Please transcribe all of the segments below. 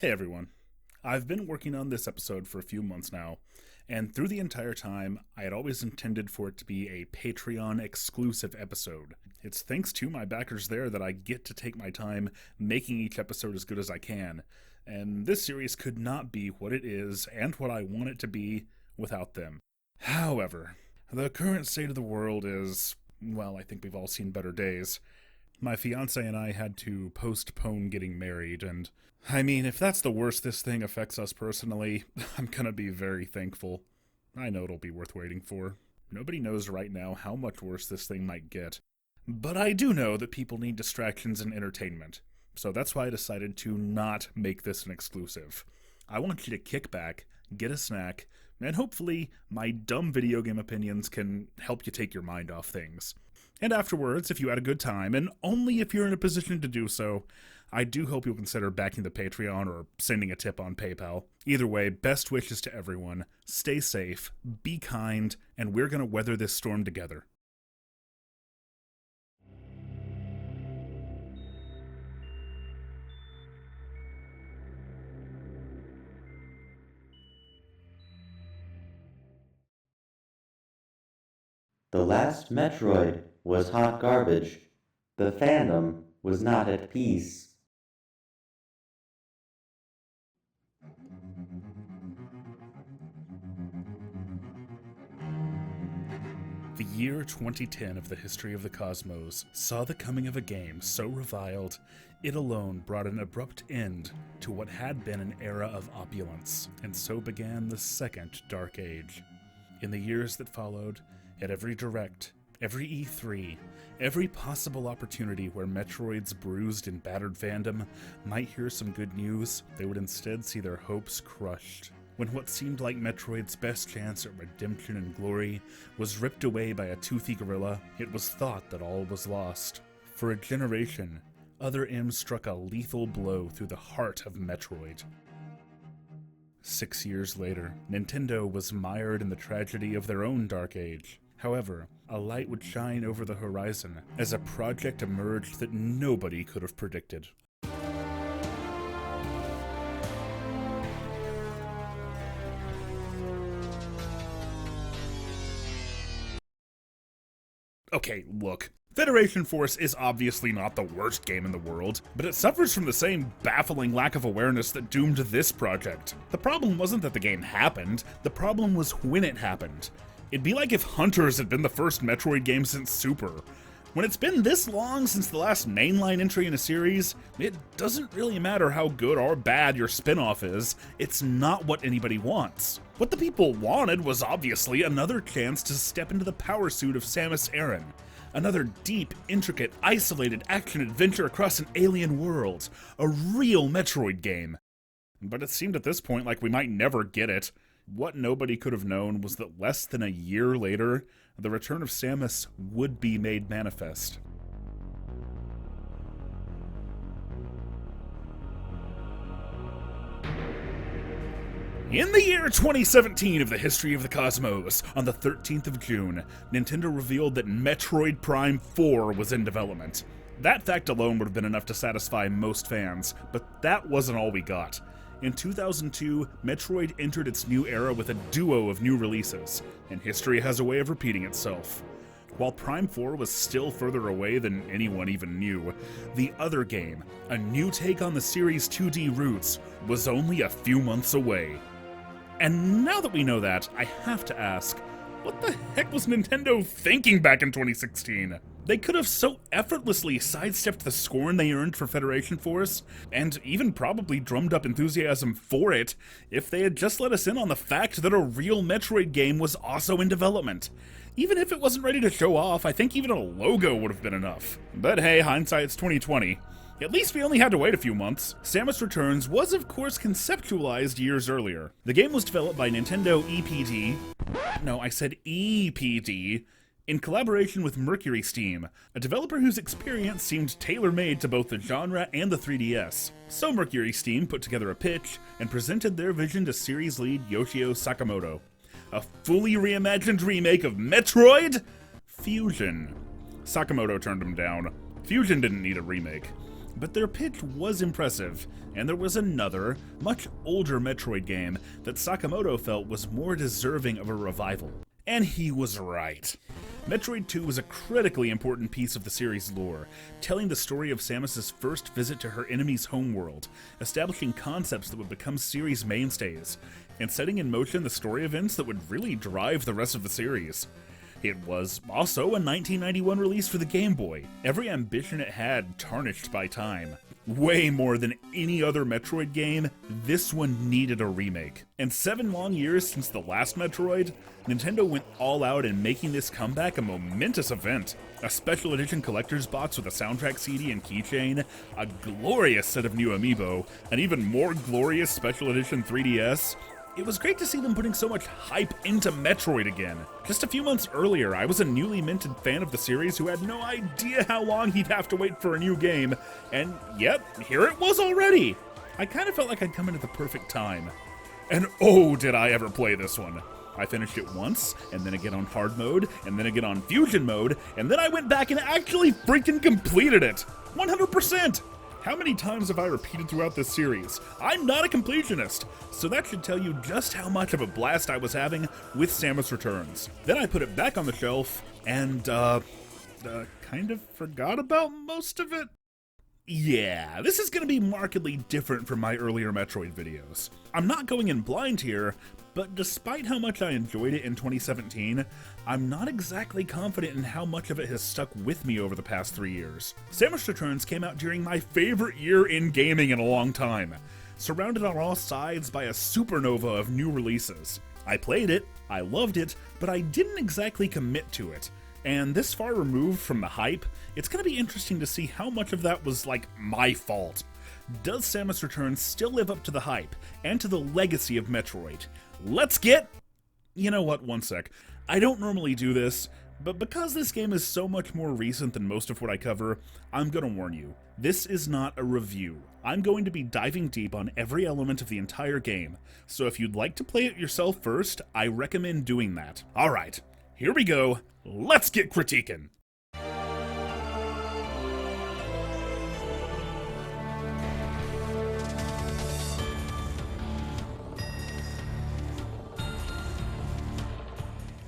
Hey everyone. I've been working on this episode for a few months now, and through the entire time, I had always intended for it to be a Patreon exclusive episode. It's thanks to my backers there that I get to take my time making each episode as good as I can, and this series could not be what it is and what I want it to be without them. However, the current state of the world is, well, I think we've all seen better days. My fiance and I had to postpone getting married, and I mean, if that's the worst this thing affects us personally, I'm gonna be very thankful. I know it'll be worth waiting for. Nobody knows right now how much worse this thing might get. But I do know that people need distractions and entertainment, so that's why I decided to not make this an exclusive. I want you to kick back, get a snack, and hopefully my dumb video game opinions can help you take your mind off things. And afterwards, if you had a good time, and only if you're in a position to do so, I do hope you'll consider backing the Patreon or sending a tip on PayPal. Either way, best wishes to everyone. Stay safe, be kind, and we're gonna weather this storm together. The last Metroid was hot garbage. The fandom was not at peace. The year 2010 of the history of the cosmos saw the coming of a game so reviled, it alone brought an abrupt end to what had been an era of opulence, and so began the second Dark Age. In the years that followed, at every Direct, every E3, every possible opportunity where Metroids bruised and battered fandom might hear some good news, they would instead see their hopes crushed. When what seemed like Metroid's best chance at redemption and glory was ripped away by a toothy gorilla, it was thought that all was lost. For a generation, Other M struck a lethal blow through the heart of Metroid. 6 years later, Nintendo was mired in the tragedy of their own Dark Age. However, a light would shine over the horizon as a project emerged that nobody could have predicted. Okay, look. Federation Force is obviously not the worst game in the world, but it suffers from the same baffling lack of awareness that doomed this project. The problem wasn't that the game happened, the problem was when it happened. It'd be like if Hunters had been the first Metroid game since Super. When it's been this long since the last mainline entry in a series, it doesn't really matter how good or bad your spin-off is, it's not what anybody wants. What the people wanted was obviously another chance to step into the power suit of Samus Aran. Another deep, intricate, isolated action-adventure across an alien world. A real Metroid game. But it seemed at this point like we might never get it. What nobody could have known was that less than a year later, the return of Samus would be made manifest. In the year 2017 of the history of the cosmos, on the 13th of June, Nintendo revealed that Metroid Prime 4 was in development. That fact alone would have been enough to satisfy most fans, but that wasn't all we got. In 2002, Metroid entered its new era with a duo of new releases, and history has a way of repeating itself. While Prime 4 was still further away than anyone even knew, the other game, a new take on the series' 2D roots, was only a few months away. And now that we know that, I have to ask, what the heck was Nintendo thinking back in 2016? They could have so effortlessly sidestepped the scorn they earned for Federation Force, and even probably drummed up enthusiasm for it, if they had just let us in on the fact that a real Metroid game was also in development. Even if it wasn't ready to show off, I think even a logo would have been enough. But hey, hindsight's 2020. At least we only had to wait a few months. Samus Returns was of course conceptualized years earlier. The game was developed by Nintendo EPD, in collaboration with Mercury Steam, a developer whose experience seemed tailor-made to both the genre and the 3DS. So Mercury Steam put together a pitch and presented their vision to series lead Yoshio Sakamoto. A fully reimagined remake of Metroid Fusion. Sakamoto turned him down. Fusion didn't need a remake. but their pitch was impressive, and there was another, much older Metroid game that Sakamoto felt was more deserving of a revival. And he was right. Metroid II was a critically important piece of the series' lore, telling the story of Samus's first visit to her enemy's homeworld, establishing concepts that would become series mainstays, and setting in motion the story events that would really drive the rest of the series. It was also a 1991 release for the Game Boy, every ambition it had tarnished by time. Way more than any other Metroid game, this one needed a remake. And 7 long years since the last Metroid, Nintendo went all out in making this comeback a momentous event. A special edition collector's box with a soundtrack CD and keychain, a glorious set of new Amiibo, an even more glorious special edition 3DS. It was great to see them putting so much hype into Metroid again. Just a few months earlier, I was a newly minted fan of the series who had no idea how long he'd have to wait for a new game, and yet, here it was already! I kind of felt like I'd come into the perfect time. And oh, did I ever play this one! I finished it once, and then again on hard mode, and then again on fusion mode, and then I went back and actually freaking completed it! 100%! How many times have I repeated throughout this series? I'm not a completionist, so that should tell you just how much of a blast I was having with Samus Returns. Then I put it back on the shelf, and, kind of forgot about most of it. Yeah, this is gonna be markedly different from my earlier Metroid videos. I'm not going in blind here, but despite how much I enjoyed it in 2017, I'm not exactly confident in how much of it has stuck with me over the past 3 years. Samus Returns came out during my favorite year in gaming in a long time, surrounded on all sides by a supernova of new releases. I played it, I loved it, but I didn't exactly commit to it. And this far removed from the hype, it's gonna be interesting to see how much of that was, like, my fault. Does Samus Returns still live up to the hype, and to the legacy of Metroid? Let's get... You know what, one sec. I don't normally do this, but because this game is so much more recent than most of what I cover, I'm gonna warn you. This is not a review. I'm going to be diving deep on every element of the entire game, so if you'd like to play it yourself first, I recommend doing that. Alright, here we go. Let's get critiquing!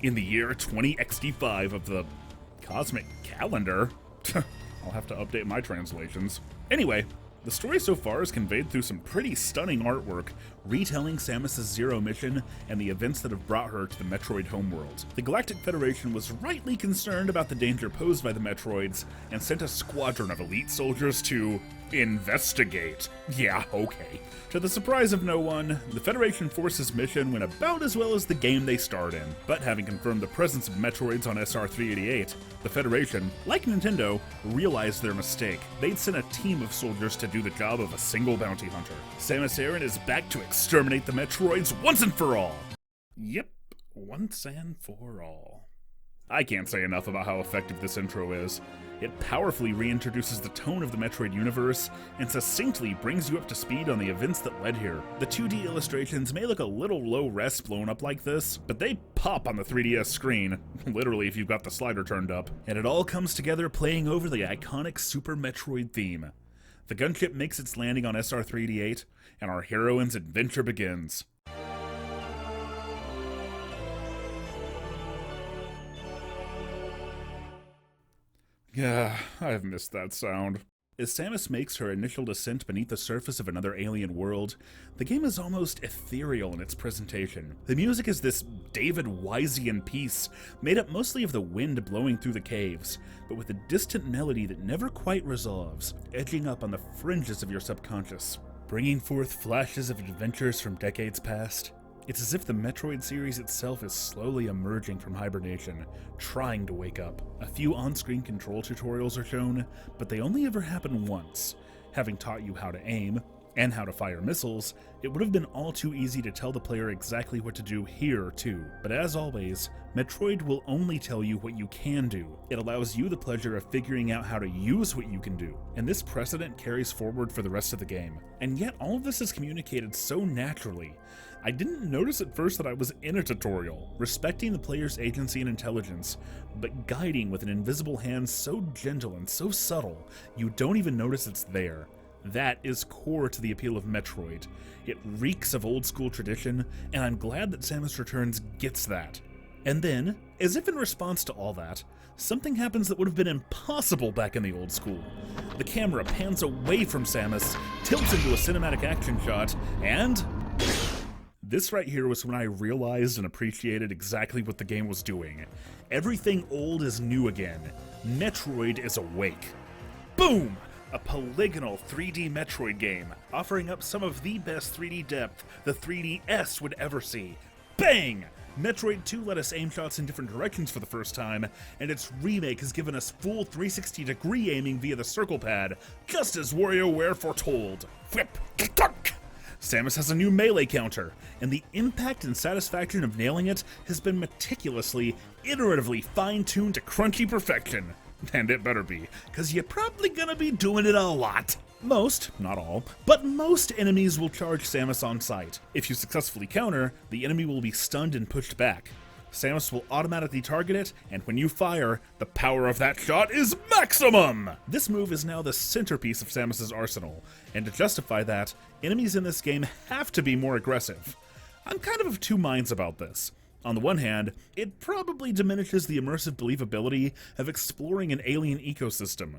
In the year 20XD5 of the cosmic calendar, I'll have to update my translations. Anyway, the story so far is conveyed through some pretty stunning artwork, retelling Samus's Zero mission and the events that have brought her to the Metroid homeworld. The Galactic Federation was rightly concerned about the danger posed by the Metroids and sent a squadron of elite soldiers to investigate. Yeah, okay. To the surprise of no one, the Federation Force's mission went about as well as the game they starred in. But having confirmed the presence of Metroids on SR-388, the Federation, like Nintendo, realized their mistake. They'd sent a team of soldiers to do the job of a single bounty hunter. Samus Aran is back to exterminate the Metroids once and for all. Yep, once and for all. I can't say enough about how effective this intro is. It powerfully reintroduces the tone of the Metroid universe, and succinctly brings you up to speed on the events that led here. The 2D illustrations may look a little low-res blown up like this, but they pop on the 3DS screen, literally if you've got the slider turned up. And it all comes together playing over the iconic Super Metroid theme. The gunship makes its landing on SR-388, and our heroine's adventure begins. Yeah, I've missed that sound. As Samus makes her initial descent beneath the surface of another alien world, the game is almost ethereal in its presentation. The music is this David Wisian piece, made up mostly of the wind blowing through the caves, but with a distant melody that never quite resolves, edging up on the fringes of your subconscious, bringing forth flashes of adventures from decades past. It's as if the Metroid series itself is slowly emerging from hibernation, trying to wake up. A few on-screen control tutorials are shown, but they only ever happen once, having taught you how to aim, and how to fire missiles, it would have been all too easy to tell the player exactly what to do here too. But as always, Metroid will only tell you what you can do. It allows you the pleasure of figuring out how to use what you can do, and this precedent carries forward for the rest of the game. And yet all of this is communicated so naturally. I didn't notice at first that I was in a tutorial, respecting the player's agency and intelligence, but guiding with an invisible hand so gentle and so subtle, you don't even notice it's there. That is core to the appeal of Metroid. It reeks of old school tradition, and I'm glad that Samus Returns gets that. And then, as if in response to all that, something happens that would have been impossible back in the old school. The camera pans away from Samus, tilts into a cinematic action shot, and this right here was when I realized and appreciated exactly what the game was doing. Everything old is new again. Metroid is awake. Boom! A polygonal 3D Metroid game, offering up some of the best 3D depth the 3DS would ever see. Bang! Metroid 2 let us aim shots in different directions for the first time, and its remake has given us full 360-degree aiming via the circle pad, just as WarioWare foretold. Whip! Samus has a new melee counter, and the impact and satisfaction of nailing it has been meticulously, iteratively fine-tuned to crunchy perfection. And it better be, cause you're probably gonna be doing it a lot. Most, not all, but most enemies will charge Samus on sight. If you successfully counter, the enemy will be stunned and pushed back. Samus will automatically target it, and when you fire, the power of that shot is maximum! This move is now the centerpiece of Samus's arsenal, and to justify that, enemies in this game have to be more aggressive. I'm kind of two minds about this. On the one hand, it probably diminishes the immersive believability of exploring an alien ecosystem.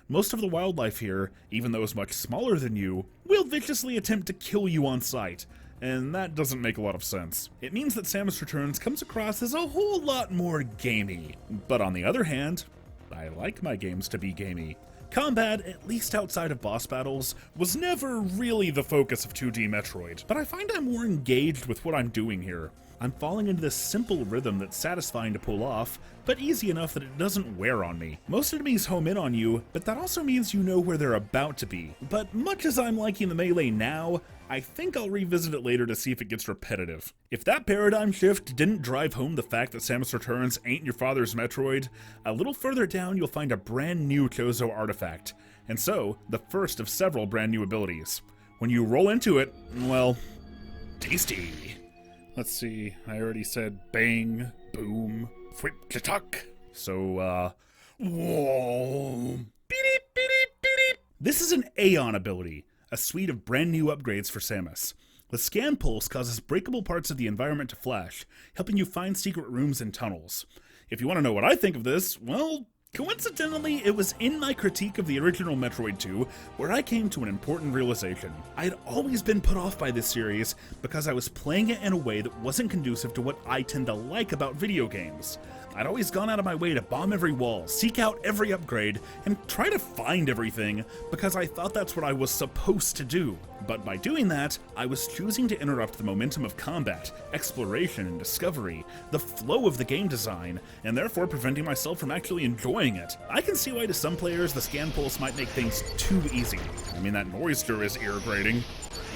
Most of the wildlife here, even those much smaller than you, will viciously attempt to kill you on sight, and that doesn't make a lot of sense. It means that Samus Returns comes across as a whole lot more gamey. But on the other hand, I like my games to be gamey. Combat, at least outside of boss battles, was never really the focus of 2D Metroid, but I find I'm more engaged with what I'm doing here. I'm falling into this simple rhythm that's satisfying to pull off, but easy enough that it doesn't wear on me. Most enemies home in on you, but that also means you know where they're about to be. But much as I'm liking the melee now, I think I'll revisit it later to see if it gets repetitive. If that paradigm shift didn't drive home the fact that Samus Returns ain't your father's Metroid, a little further down you'll find a brand new Chozo artifact, and so, the first of several brand new abilities. When you roll into it, well, tasty. Let's see, I already said bang, boom, whip, cha-tuck. So, whoa. Beep, beep, beep. This is an Aeon ability, a suite of brand new upgrades for Samus. The Scan Pulse causes breakable parts of the environment to flash, helping you find secret rooms and tunnels. If you want to know what I think of this, well, coincidentally, it was in my critique of the original Metroid II where I came to an important realization. I had always been put off by this series because I was playing it in a way that wasn't conducive to what I tend to like about video games. I'd always gone out of my way to bomb every wall, seek out every upgrade, and try to find everything because I thought that's what I was supposed to do. But by doing that, I was choosing to interrupt the momentum of combat, exploration, and discovery, the flow of the game design, and therefore preventing myself from actually enjoying it. I can see why to some players the Scan Pulse might make things too easy. I mean, that noise stir is ear-grating.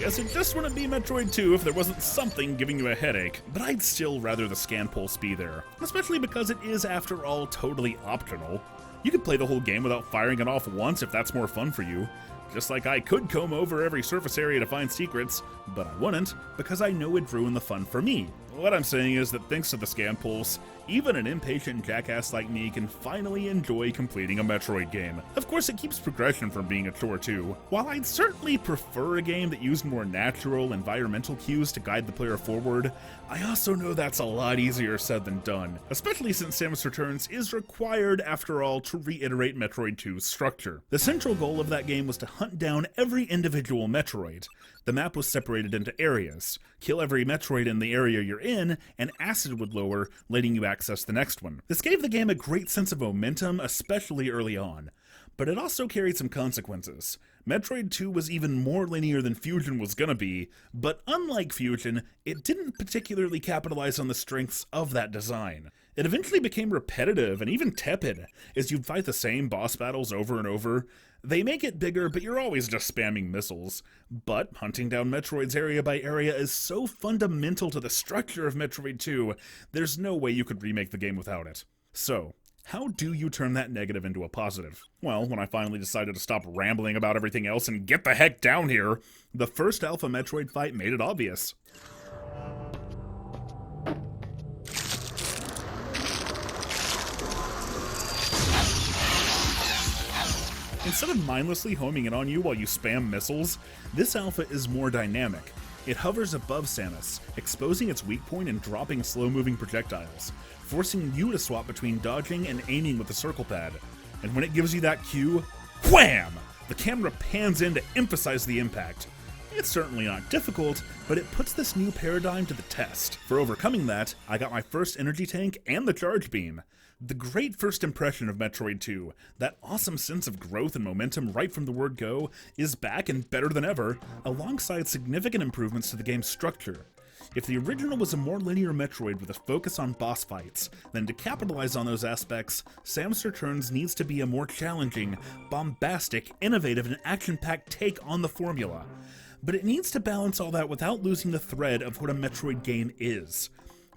Guess it just wouldn't be Metroid 2 if there wasn't something giving you a headache, but I'd still rather the Scan Pulse be there, especially because it is, after all, totally optional. You could play the whole game without firing it off once if that's more fun for you. Just like I could comb over every surface area to find secrets, but I wouldn't, because I know it'd ruin the fun for me. What I'm saying is that thanks to the Scan Pulse, even an impatient jackass like me can finally enjoy completing a Metroid game. Of course, it keeps progression from being a chore too. While I'd certainly prefer a game that used more natural, environmental cues to guide the player forward, I also know that's a lot easier said than done, especially since Samus Returns is required, after all, to reiterate Metroid 2's structure. The central goal of that game was to hunt down every individual Metroid. The map was separated into areas. Kill every Metroid in the area you're in, and acid would lower, letting you access the next one. This gave the game a great sense of momentum, especially early on. But it also carried some consequences. Metroid 2 was even more linear than Fusion was gonna be, but unlike Fusion, it didn't particularly capitalize on the strengths of that design. It eventually became repetitive and even tepid, as you'd fight the same boss battles over and over. They make it bigger, but you're always just spamming missiles. But hunting down Metroids area by area is so fundamental to the structure of Metroid 2, there's no way you could remake the game without it. So, how do you turn that negative into a positive? Well, when I finally decided to stop rambling about everything else and get the heck down here, the first Alpha Metroid fight made it obvious. Instead of mindlessly homing in on you while you spam missiles, this Alpha is more dynamic. It hovers above Samus, exposing its weak point and dropping slow-moving projectiles, forcing you to swap between dodging and aiming with the circle pad. And when it gives you that cue, wham! The camera pans in to emphasize the impact. It's certainly not difficult, but it puts this new paradigm to the test. For overcoming that, I got my first energy tank and the charge beam. The great first impression of Metroid 2, that awesome sense of growth and momentum right from the word go, is back and better than ever, alongside significant improvements to the game's structure. If the original was a more linear Metroid with a focus on boss fights, then to capitalize on those aspects, Samus Returns needs to be a more challenging, bombastic, innovative, and action-packed take on the formula. But it needs to balance all that without losing the thread of what a Metroid game is.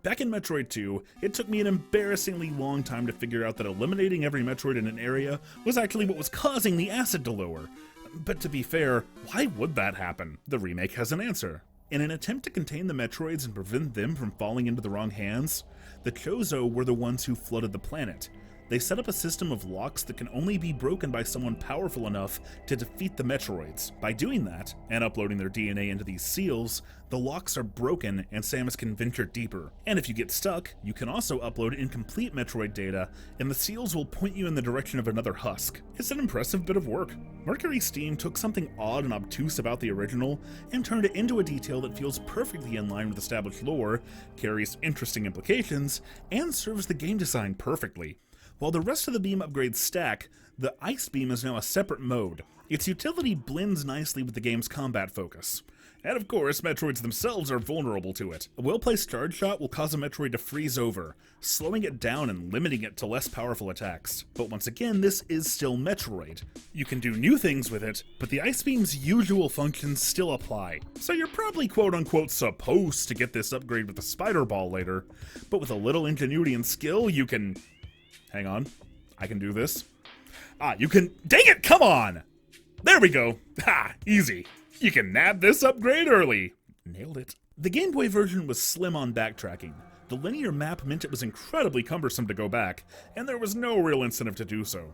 Back in Metroid 2, it took me an embarrassingly long time to figure out that eliminating every Metroid in an area was actually what was causing the acid to lower. But to be fair, why would that happen? The remake has an answer. In an attempt to contain the Metroids and prevent them from falling into the wrong hands, the Chozo were the ones who flooded the planet. They set up a system of locks that can only be broken by someone powerful enough to defeat the Metroids. By doing that, and uploading their DNA into these seals, the locks are broken and Samus can venture deeper. And if you get stuck, you can also upload incomplete Metroid data, and the seals will point you in the direction of another husk. It's an impressive bit of work. Mercury Steam took something odd and obtuse about the original, and turned it into a detail that feels perfectly in line with established lore, carries interesting implications, and serves the game design perfectly. While the rest of the beam upgrades stack, the Ice Beam is now a separate mode. Its utility blends nicely with the game's combat focus. And of course, Metroids themselves are vulnerable to it. A well-placed charge shot will cause a Metroid to freeze over, slowing it down and limiting it to less powerful attacks. But once again, this is still Metroid. You can do new things with it, but the Ice Beam's usual functions still apply. So you're probably quote-unquote supposed to get this upgrade with the Spider Ball later, but with a little ingenuity and skill, you can... Hang on, I can do this. You can... Dang it, come on! There we go. Ha, easy. You can nab this upgrade early. Nailed it. The Game Boy version was slim on backtracking. The linear map meant it was incredibly cumbersome to go back, and there was no real incentive to do so.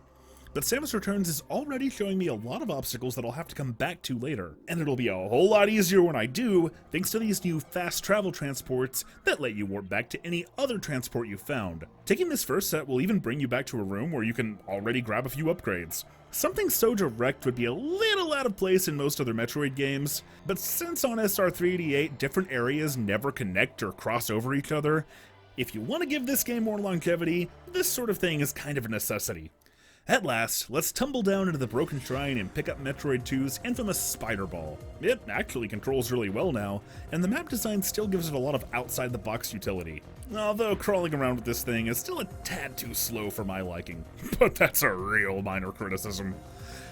But Samus Returns is already showing me a lot of obstacles that I'll have to come back to later, and it'll be a whole lot easier when I do, thanks to these new fast travel transports that let you warp back to any other transport you found. Taking this first set will even bring you back to a room where you can already grab a few upgrades. Something so direct would be a little out of place in most other Metroid games, but since on SR388 different areas never connect or cross over each other, if you want to give this game more longevity, this sort of thing is kind of a necessity. At last, let's tumble down into the Broken Shrine and pick up Metroid 2's infamous Spider Ball. It actually controls really well now, and the map design still gives it a lot of outside-the-box utility. Although crawling around with this thing is still a tad too slow for my liking. But that's a real minor criticism.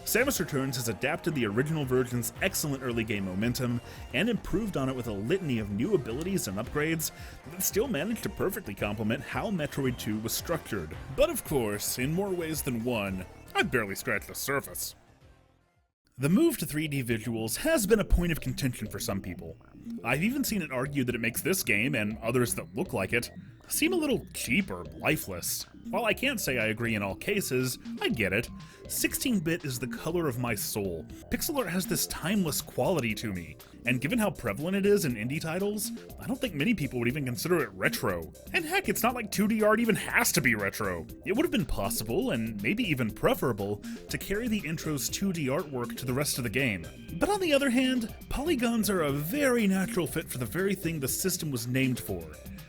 Samus Returns has adapted the original version's excellent early game momentum and improved on it with a litany of new abilities and upgrades that still manage to perfectly complement how Metroid 2 was structured. But of course, in more ways than one, I've barely scratched the surface. The move to 3D visuals has been a point of contention for some people. I've even seen it argued that it makes this game, and others that look like it, seem a little cheap or lifeless. While I can't say I agree in all cases, I get it. 16-bit is the color of my soul. Pixel art has this timeless quality to me, and given how prevalent it is in indie titles, I don't think many people would even consider it retro. And heck, it's not like 2D art even has to be retro. It would have been possible, and maybe even preferable, to carry the intro's 2D artwork to the rest of the game. But on the other hand, polygons are a very natural fit for the very thing the system was named for.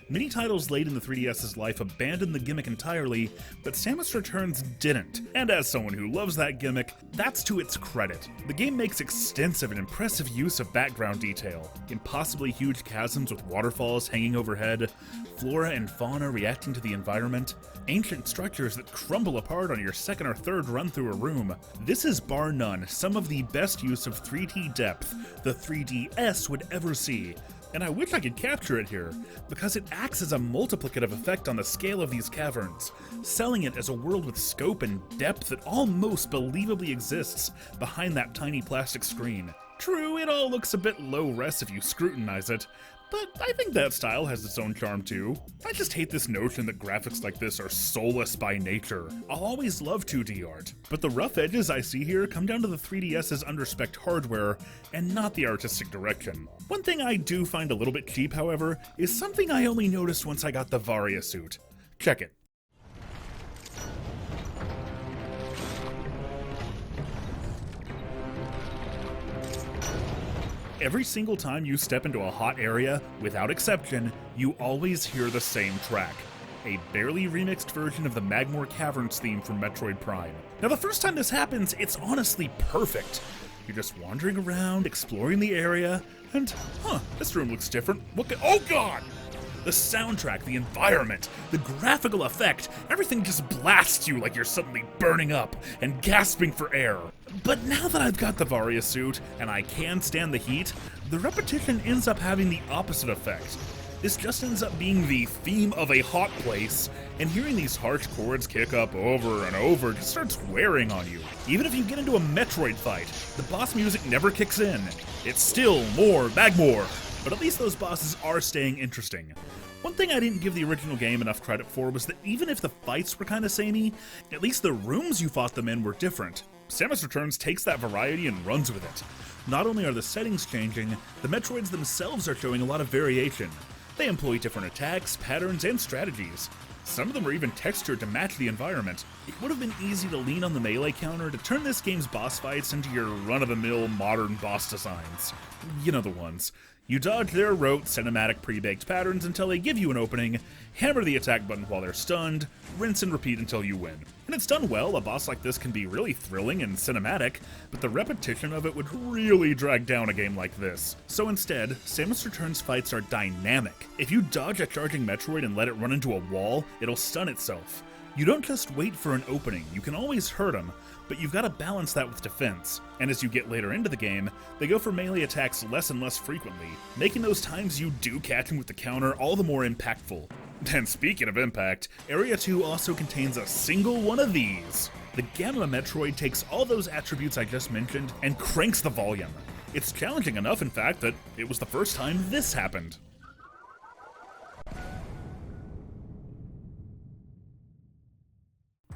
Many titles late in the 3DS's life abandoned the gimmick entirely, but Samus Returns didn't. And as someone who loves that gimmick, that's to its credit. The game makes extensive and impressive use of background background detail. Impossibly huge chasms with waterfalls hanging overhead, flora and fauna reacting to the environment, ancient structures that crumble apart on your second or third run through a room. This is bar none some of the best use of 3D depth the 3DS would ever see. And I wish I could capture it here, because it acts as a multiplicative effect on the scale of these caverns, selling it as a world with scope and depth that almost believably exists behind that tiny plastic screen. True, it all looks a bit low-res if you scrutinize it, but I think that style has its own charm too. I just hate this notion that graphics like this are soulless by nature. I'll always love 2D art, but the rough edges I see here come down to the 3DS's underspec'd hardware and not the artistic direction. One thing I do find a little bit cheap, however, is something I only noticed once I got the Varia suit. Check it. Every single time you step into a hot area, without exception, you always hear the same track. A barely remixed version of the Magmoor Caverns theme from Metroid Prime. Now the first time this happens, it's honestly perfect. You're just wandering around, exploring the area, and, this room looks different. Oh god! The soundtrack, the environment, the graphical effect, everything just blasts you like you're suddenly burning up and gasping for air. But now that I've got the Varia suit, and I can stand the heat, the repetition ends up having the opposite effect. This just ends up being the theme of a hot place, and hearing these harsh chords kick up over and over just starts wearing on you. Even if you get into a Metroid fight, the boss music never kicks in. It's still more Magmoor. But at least those bosses are staying interesting. One thing I didn't give the original game enough credit for was that even if the fights were kinda samey, at least the rooms you fought them in were different. Samus Returns takes that variety and runs with it. Not only are the settings changing, the Metroids themselves are showing a lot of variation. They employ different attacks, patterns, and strategies. Some of them are even textured to match the environment. It would have been easy to lean on the melee counter to turn this game's boss fights into your run-of-the-mill modern boss designs. You know the ones. You dodge their rote, cinematic, pre-baked patterns until they give you an opening, hammer the attack button while they're stunned, rinse and repeat until you win. And it's done well. A boss like this can be really thrilling and cinematic, but the repetition of it would really drag down a game like this. So instead, Samus Returns fights are dynamic. If you dodge a charging Metroid and let it run into a wall, it'll stun itself. You don't just wait for an opening, you can always hurt them, but you've got to balance that with defense. And as you get later into the game, they go for melee attacks less and less frequently, making those times you do catch them with the counter all the more impactful. And speaking of impact, Area 2 also contains a single one of these. The Gamma Metroid takes all those attributes I just mentioned and cranks the volume. It's challenging enough, in fact, that it was the first time this happened.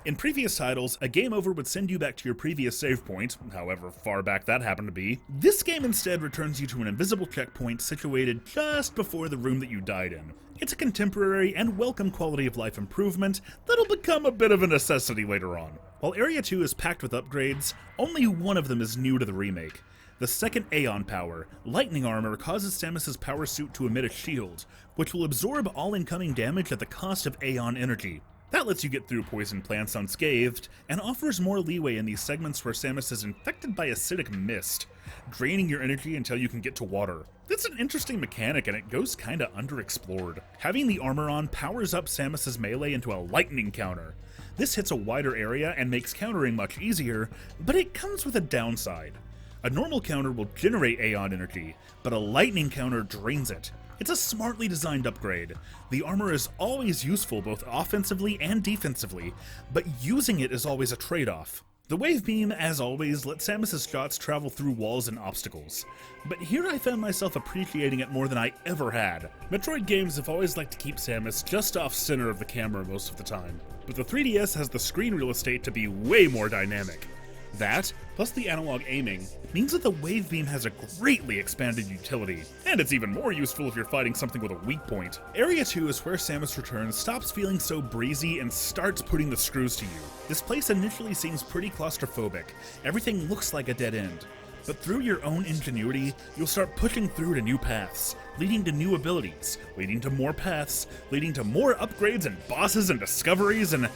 In previous titles, a game over would send you back to your previous save point, however far back that happened to be. This game instead returns you to an invisible checkpoint situated just before the room that you died in. It's a contemporary and welcome quality of life improvement that'll become a bit of a necessity later on. While Area 2 is packed with upgrades, only one of them is new to the remake. The second Aeon power, Lightning Armor, causes Samus's power suit to emit a shield, which will absorb all incoming damage at the cost of Aeon energy. That lets you get through poison plants unscathed, and offers more leeway in these segments where Samus is infected by acidic mist, draining your energy until you can get to water. It's an interesting mechanic, and it goes kinda underexplored. Having the armor on powers up Samus's melee into a lightning counter. This hits a wider area and makes countering much easier, but it comes with a downside. A normal counter will generate Aeon energy, but a lightning counter drains it. It's a smartly designed upgrade. The armor is always useful both offensively and defensively, but using it is always a trade-off. The wave beam, as always, lets Samus's shots travel through walls and obstacles, but here I found myself appreciating it more than I ever had. Metroid games have always liked to keep Samus just off center of the camera most of the time, but the 3DS has the screen real estate to be way more dynamic. That, plus the analog aiming, means that the wave beam has a greatly expanded utility, and it's even more useful if you're fighting something with a weak point. Area 2 is where Samus Returns stops feeling so breezy and starts putting the screws to you. This place initially seems pretty claustrophobic. Everything looks like a dead end. But through your own ingenuity, you'll start pushing through to new paths, leading to new abilities, leading to more paths, leading to more upgrades and bosses and discoveries, and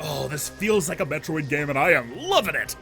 oh, this feels like a Metroid game and I am loving it!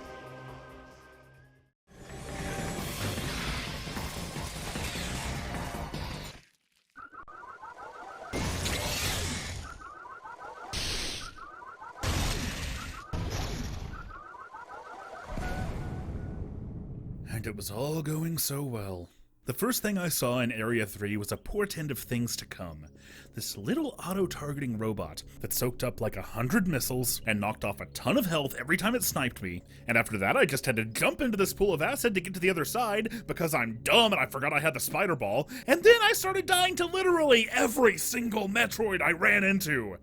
and it was all going so well. The first thing I saw in Area 3 was a portent of things to come. This little auto-targeting robot that soaked up like 100 missiles and knocked off a ton of health every time it sniped me, and after that I just had to jump into this pool of acid to get to the other side because I'm dumb and I forgot I had the spider ball, and then I started dying to literally every single Metroid I ran into.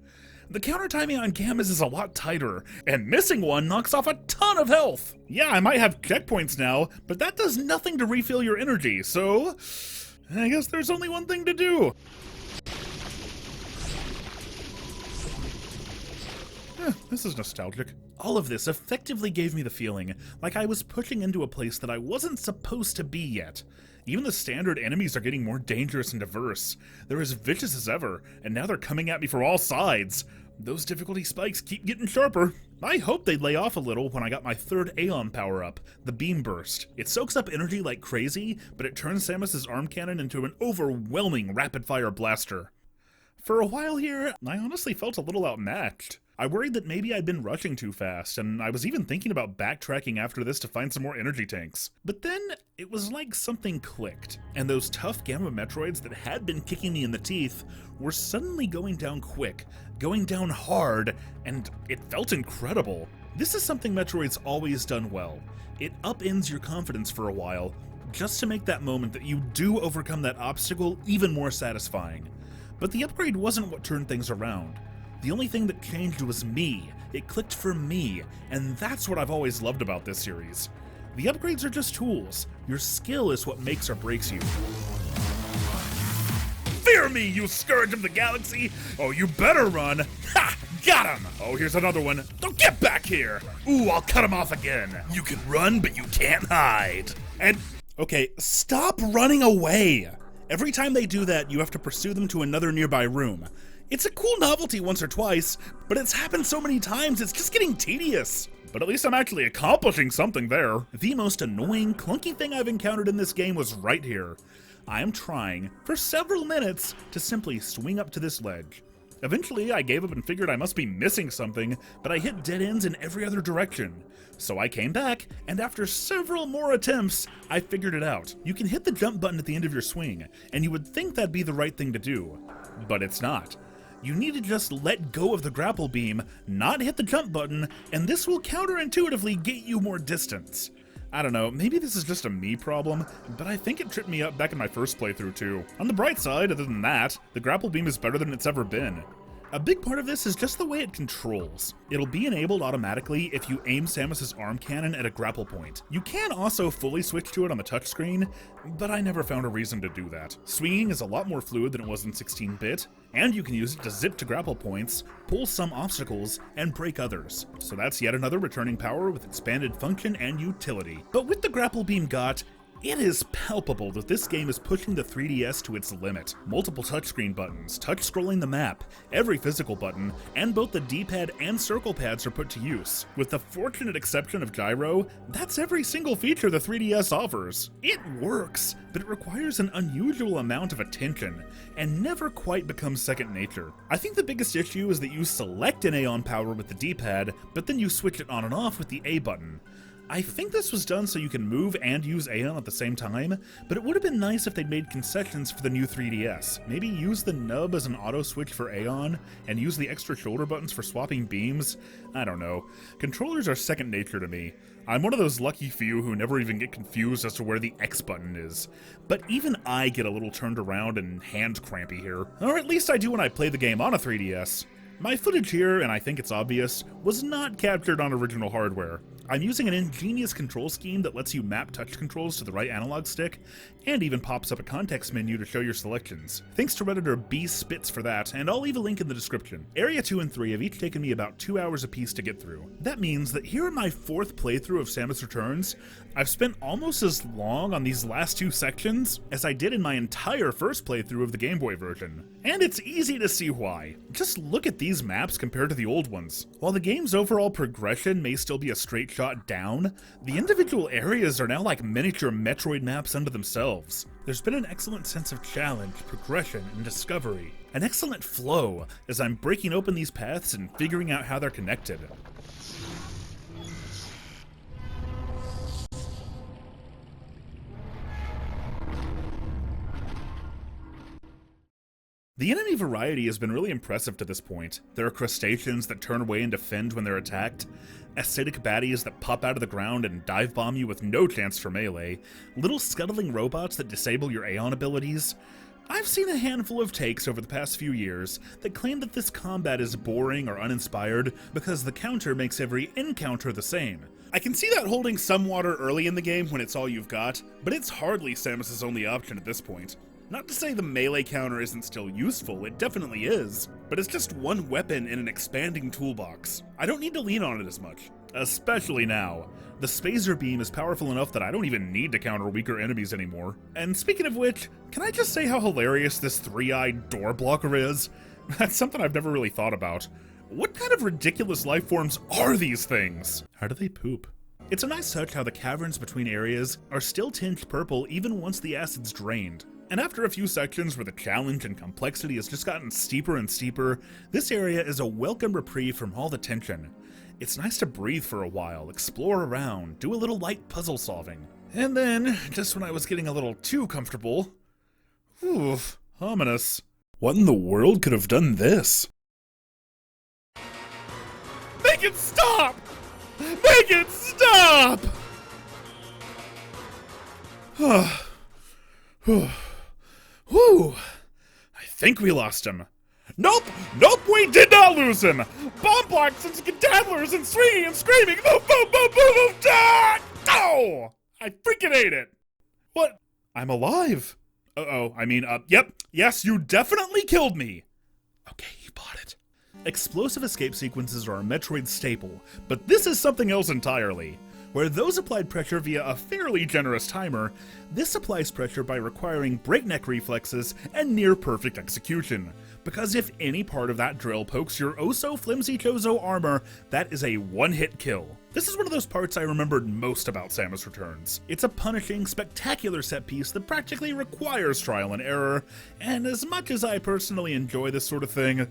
The counter timing on Gammas is a lot tighter, and missing one knocks off a ton of health. Yeah, I might have checkpoints now, but that does nothing to refill your energy, so I guess there's only one thing to do. This is nostalgic. All of this effectively gave me the feeling like I was pushing into a place that I wasn't supposed to be yet. Even the standard enemies are getting more dangerous and diverse. They're as vicious as ever, and now they're coming at me from all sides. Those difficulty spikes keep getting sharper. I hoped they'd lay off a little when I got my third Aeon power-up, the Beam Burst. It soaks up energy like crazy, but it turns Samus's arm cannon into an overwhelming rapid-fire blaster. For a while here, I honestly felt a little outmatched. I worried that maybe I'd been rushing too fast, and I was even thinking about backtracking after this to find some more energy tanks. But then, it was like something clicked, and those tough Gamma Metroids that had been kicking me in the teeth were suddenly going down quick, going down hard, and it felt incredible. This is something Metroid's always done well. It upends your confidence for a while, just to make that moment that you do overcome that obstacle even more satisfying. But the upgrade wasn't what turned things around. The only thing that changed was me. It clicked for me, and that's what I've always loved about this series. The upgrades are just tools. Your skill is what makes or breaks you. Fear me, you scourge of the galaxy! Oh, you better run! Ha! Got him! Oh, here's another one. Don't get back here! Ooh, I'll cut him off again. You can run, but you can't hide. And, okay, stop running away! Every time they do that, you have to pursue them to another nearby room. It's a cool novelty once or twice, but it's happened so many times it's just getting tedious. But at least I'm actually accomplishing something there. The most annoying, clunky thing I've encountered in this game was right here. I am trying, for several minutes, to simply swing up to this ledge. Eventually, I gave up and figured I must be missing something, but I hit dead ends in every other direction. So I came back, and after several more attempts, I figured it out. You can hit the jump button at the end of your swing, and you would think that'd be the right thing to do. But it's not. You need to just let go of the grapple beam, not hit the jump button, and this will counterintuitively get you more distance. I don't know, maybe this is just a me problem, but I think it tripped me up back in my first playthrough too. On the bright side, other than that, the grapple beam is better than it's ever been. A big part of this is just the way it controls. It'll be enabled automatically if you aim Samus's arm cannon at a grapple point. You can also fully switch to it on the touchscreen, but I never found a reason to do that. Swinging is a lot more fluid than it was in 16-bit, and you can use it to zip to grapple points, pull some obstacles, and break others. So that's yet another returning power with expanded function and utility. But with the grapple beam got, it is palpable that this game is pushing the 3DS to its limit. Multiple touchscreen buttons, touch-scrolling the map, every physical button, and both the D-pad and circle pads are put to use. With the fortunate exception of gyro, that's every single feature the 3DS offers. It works, but it requires an unusual amount of attention, and never quite becomes second nature. I think the biggest issue is that you select an Aeon power with the D-pad, but then you switch it on and off with the A button. I think this was done so you can move and use Aeon at the same time, but it would have been nice if they'd made concessions for the new 3DS. Maybe use the nub as an auto switch for Aeon, and use the extra shoulder buttons for swapping beams. I don't know. Controllers are second nature to me. I'm one of those lucky few who never even get confused as to where the X button is. But even I get a little turned around and hand crampy here. Or at least I do when I play the game on a 3DS. My footage here, and I think it's obvious, was not captured on original hardware. I'm using an ingenious control scheme that lets you map touch controls to the right analog stick, and even pops up a context menu to show your selections. Thanks to Redditor B Spitz for that, and I'll leave a link in the description. Area 2 and 3 have each taken me about 2 hours apiece to get through. That means that here in my 4th playthrough of Samus Returns, I've spent almost as long on these last 2 sections as I did in my entire first playthrough of the Game Boy version. And it's easy to see why. Just look at these maps compared to the old ones. While the game's overall progression may still be a straight shot down, the individual areas are now like miniature Metroid maps unto themselves. There's been an excellent sense of challenge, progression, and discovery. An excellent flow as I'm breaking open these paths and figuring out how they're connected. The enemy variety has been really impressive to this point. There are crustaceans that turn away and defend when they're attacked, acidic baddies that pop out of the ground and dive bomb you with no chance for melee, little scuttling robots that disable your Aeon abilities. I've seen a handful of takes over the past few years that claim that this combat is boring or uninspired because the counter makes every encounter the same. I can see that holding some water early in the game when it's all you've got, but it's hardly Samus's only option at this point. Not to say the melee counter isn't still useful, it definitely is, but it's just one weapon in an expanding toolbox. I don't need to lean on it as much, especially now. The Spazer Beam is powerful enough that I don't even need to counter weaker enemies anymore. And speaking of which, can I just say how hilarious this three-eyed door blocker is? That's something I've never really thought about. What kind of ridiculous life forms are these things? How do they poop? It's a nice touch how the caverns between areas are still tinged purple even once the acid's drained. And after a few sections where the challenge and complexity has just gotten steeper and steeper, this area is a welcome reprieve from all the tension. It's nice to breathe for a while, explore around, do a little light puzzle solving. And then, just when I was getting a little too comfortable, oof, ominous. What in the world could have done this? Make it stop! Make it stop! Whew, I think we lost him. Nope, we did not lose him! Bomb blocks and skedaddlers and swinging and screaming, boom, boom, boom, boom, boom, ah! Oh! I freaking hate it! What? I'm alive. Yep, yes, you definitely killed me. Okay, you bought it. Explosive escape sequences are a Metroid staple, but this is something else entirely. Where those applied pressure via a fairly generous timer, this applies pressure by requiring breakneck reflexes and near-perfect execution. Because if any part of that drill pokes your oh-so-flimsy Chozo armor, that is a one-hit kill. This is one of those parts I remembered most about Samus Returns. It's a punishing, spectacular set piece that practically requires trial and error, and as much as I personally enjoy this sort of thing,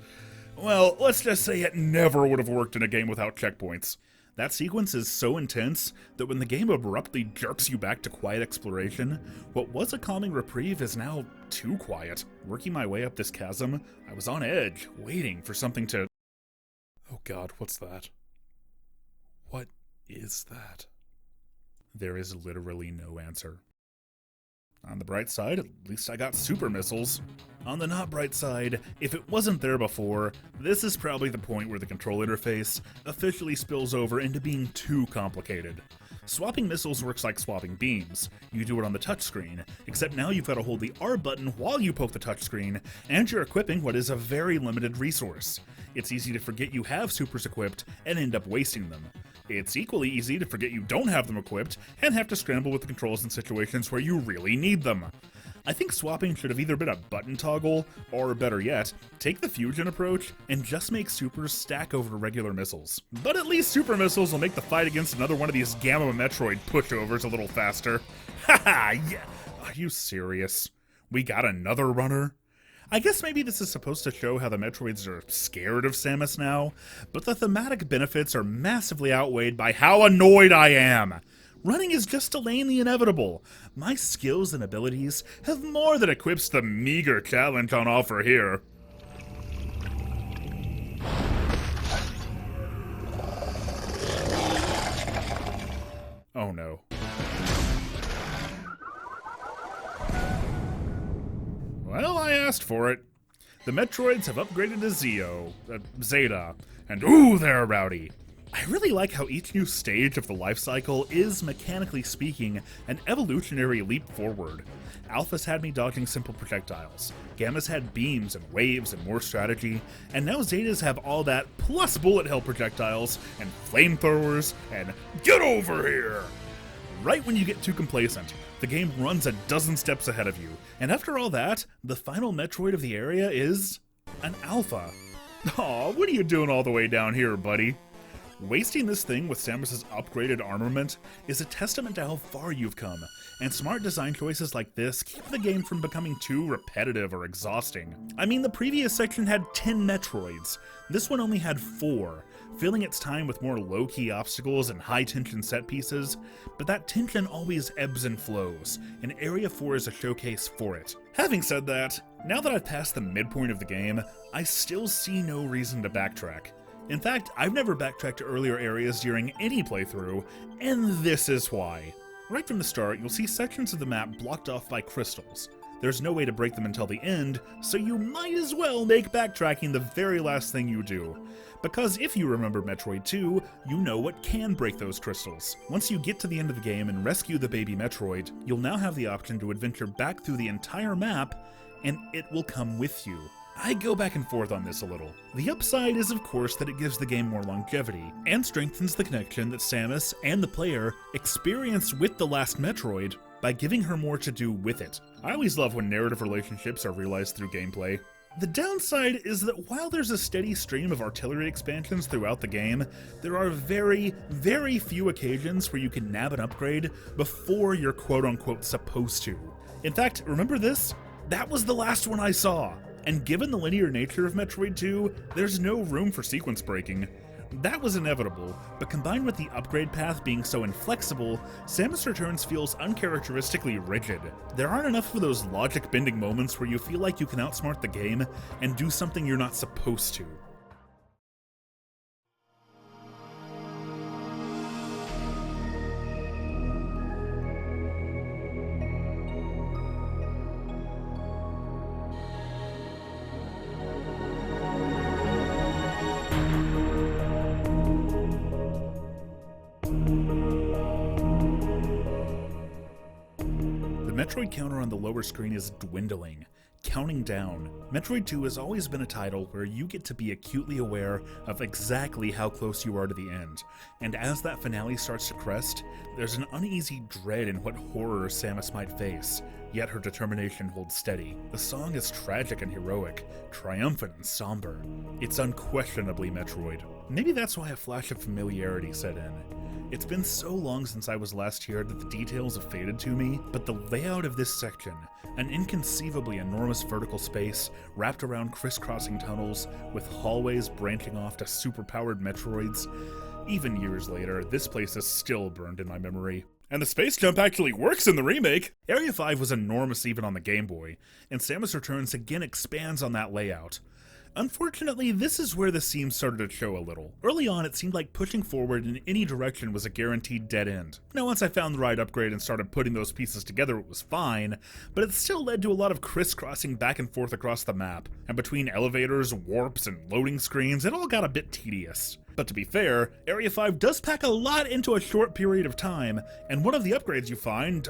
well, let's just say it never would have worked in a game without checkpoints. That sequence is so intense that when the game abruptly jerks you back to quiet exploration, what was a calming reprieve is now too quiet. Working my way up this chasm, I was on edge, waiting for something to... Oh god, what's that? What is that? There is literally no answer. On the bright side, at least I got super missiles. On the not bright side, if it wasn't there before, this is probably the point where the control interface officially spills over into being too complicated. Swapping missiles works like swapping beams. You do it on the touchscreen, except now you've got to hold the R button while you poke the touchscreen, and you're equipping what is a very limited resource. It's easy to forget you have supers equipped and end up wasting them. It's equally easy to forget you don't have them equipped and have to scramble with the controls in situations where you really need them. I think swapping should have either been a button toggle, or better yet, take the fusion approach and just make supers stack over regular missiles. But at least super missiles will make the fight against another one of these Gamma Metroid pushovers a little faster. Haha, yeah. Are you serious? We got another runner? I guess maybe this is supposed to show how the Metroids are scared of Samus now, but the thematic benefits are massively outweighed by how annoyed I am. Running is just delaying the inevitable. My skills and abilities have more than eclipsed the meager challenge on offer here. Oh no. Well, I asked for it. The Metroids have upgraded to Zeta, and ooh, they're rowdy. I really like how each new stage of the life cycle is, mechanically speaking, an evolutionary leap forward. Alpha's had me dodging simple projectiles, Gamma's had beams and waves and more strategy, and now Zeta's have all that plus bullet hell projectiles and flamethrowers and get over here! Right when you get too complacent, the game runs a dozen steps ahead of you, and after all that, the final Metroid of the area is an Alpha. Aw, what are you doing all the way down here, buddy? Wasting this thing with Samus's upgraded armament is a testament to how far you've come, and smart design choices like this keep the game from becoming too repetitive or exhausting. I mean, the previous section had 10 Metroids, this one only had 4, filling its time with more low-key obstacles and high-tension set pieces, but that tension always ebbs and flows, and Area 4 is a showcase for it. Having said that, now that I've passed the midpoint of the game, I still see no reason to backtrack. In fact, I've never backtracked to earlier areas during any playthrough, and this is why. Right from the start, you'll see sections of the map blocked off by crystals. There's no way to break them until the end, so you might as well make backtracking the very last thing you do. Because if you remember Metroid II, you know what can break those crystals. Once you get to the end of the game and rescue the Baby Metroid, you'll now have the option to adventure back through the entire map, and it will come with you. I go back and forth on this a little. The upside is, of course, that it gives the game more longevity, and strengthens the connection that Samus and the player experience with the last Metroid by giving her more to do with it. I always love when narrative relationships are realized through gameplay. The downside is that while there's a steady stream of artillery expansions throughout the game, there are very, very few occasions where you can nab an upgrade before you're quote-unquote supposed to. In fact, remember this? That was the last one I saw. And given the linear nature of Metroid II, there's no room for sequence breaking. That was inevitable, but combined with the upgrade path being so inflexible, Samus Returns feels uncharacteristically rigid. There aren't enough of those logic-bending moments where you feel like you can outsmart the game and do something you're not supposed to. The Metroid counter on the lower screen is dwindling, counting down. Metroid 2 has always been a title where you get to be acutely aware of exactly how close you are to the end, and as that finale starts to crest, there's an uneasy dread in what horror Samus might face, yet her determination holds steady. The song is tragic and heroic, triumphant and somber. It's unquestionably Metroid. Maybe that's why a flash of familiarity set in. It's been so long since I was last here that the details have faded to me, but the layout of this section, an inconceivably enormous vertical space wrapped around crisscrossing tunnels with hallways branching off to superpowered Metroids, even years later, this place is still burned in my memory. And the space jump actually works in the remake! Area 5 was enormous even on the Game Boy, and Samus Returns again expands on that layout. Unfortunately, this is where the seams started to show a little. Early on, it seemed like pushing forward in any direction was a guaranteed dead end. Now, once I found the right upgrade and started putting those pieces together, it was fine, but it still led to a lot of crisscrossing back and forth across the map, and between elevators, warps, and loading screens, it all got a bit tedious. But to be fair, Area 5 does pack a lot into a short period of time, and one of the upgrades you find,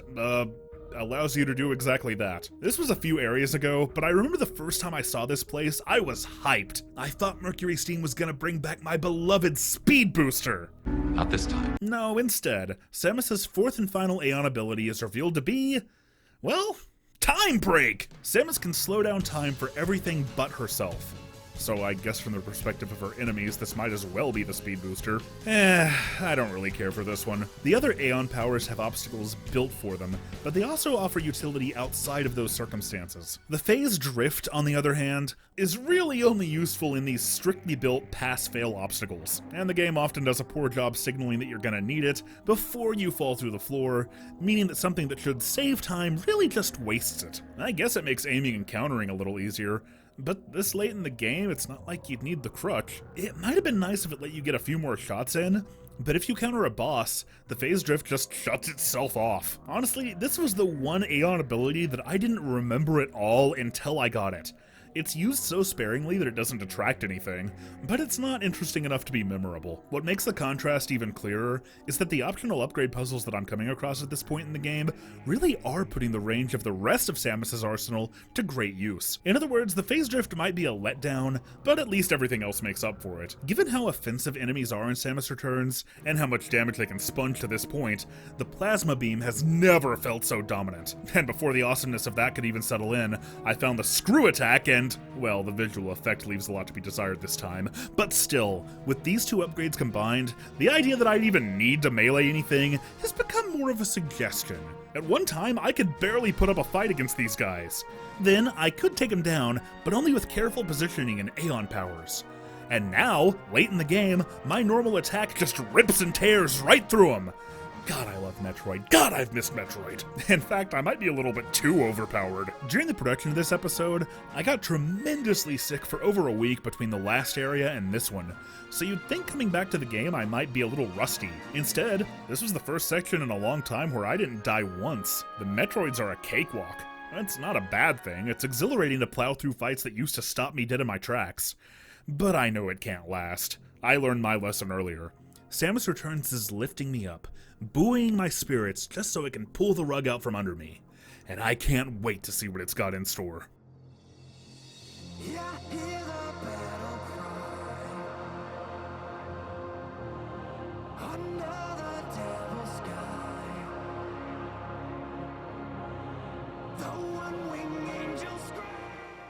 allows you to do exactly that. This was a few areas ago, but I remember the first time I saw this place, I was hyped. I thought Mercury Steam was gonna bring back my beloved Speed Booster. Not this time. No, instead, Samus's fourth and final Aeon ability is revealed to be, well, Time Break! Samus can slow down time for everything but herself. So I guess from the perspective of her enemies, this might as well be the Speed Booster. I don't really care for this one. The other Aeon powers have obstacles built for them, but they also offer utility outside of those circumstances. The Phase Drift, on the other hand, is really only useful in these strictly built pass-fail obstacles, and the game often does a poor job signaling that you're gonna need it before you fall through the floor, meaning that something that should save time really just wastes it. I guess it makes aiming and countering a little easier, but this late in the game, it's not like you'd need the crutch. It might have been nice if it let you get a few more shots in, but if you counter a boss, the Phase Drift just shuts itself off. Honestly, this was the one Aeon ability that I didn't remember at all until I got it. It's used so sparingly that it doesn't detract anything, but it's not interesting enough to be memorable. What makes the contrast even clearer is that the optional upgrade puzzles that I'm coming across at this point in the game really are putting the range of the rest of Samus's arsenal to great use. In other words, the Phase Drift might be a letdown, but at least everything else makes up for it. Given how offensive enemies are in Samus Returns, and how much damage they can sponge to this point, the Plasma Beam has never felt so dominant. And before the awesomeness of that could even settle in, I found the Screw Attack and And, well, the visual effect leaves a lot to be desired this time, but still, with these two upgrades combined, the idea that I'd even need to melee anything has become more of a suggestion. At one time, I could barely put up a fight against these guys. Then, I could take them down, but only with careful positioning and Aeon powers. And now, late in the game, my normal attack just rips and tears right through them. God, I love Metroid. God, I've missed Metroid. In fact, I might be a little bit too overpowered. During the production of this episode, I got tremendously sick for over a week between the last area and this one, so you'd think coming back to the game I might be a little rusty. Instead, this was the first section in a long time where I didn't die once. The Metroids are a cakewalk. That's not a bad thing. It's exhilarating to plow through fights that used to stop me dead in my tracks. But I know it can't last. I learned my lesson earlier. Samus Returns is lifting me up, buoying my spirits just so it can pull the rug out from under me. And I can't wait to see what it's got in store. Yeah, hear the battle cry under the devil's sky. The one-winged angel scream.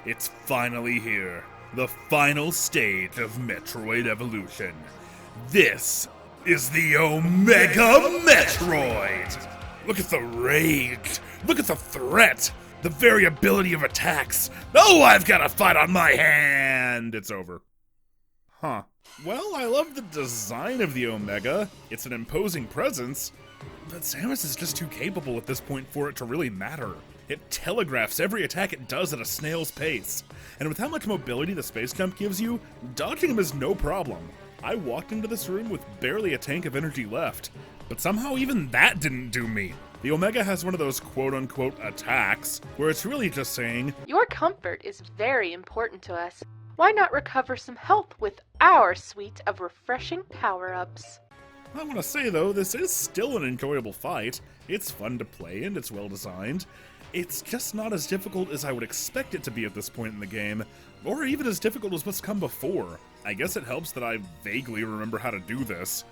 It's finally here. The final stage of Metroid evolution. This is the Omega Metroid! Look at the rage! Look at the threat! The variability of attacks! Oh, I've got a fight on my hand! It's over. Huh. Well, I love the design of the Omega. It's an imposing presence. But Samus is just too capable at this point for it to really matter. It telegraphs every attack it does at a snail's pace. And with how much mobility the space jump gives you, dodging him is no problem. I walked into this room with barely a tank of energy left, but somehow even that didn't do me. The Omega has one of those quote-unquote attacks, where it's really just saying, "Your comfort is very important to us. Why not recover some health with our suite of refreshing power-ups?" I want to say though, this is still an enjoyable fight. It's fun to play and it's well designed. It's just not as difficult as I would expect it to be at this point in the game, or even as difficult as what's come before. I guess it helps that I vaguely remember how to do this.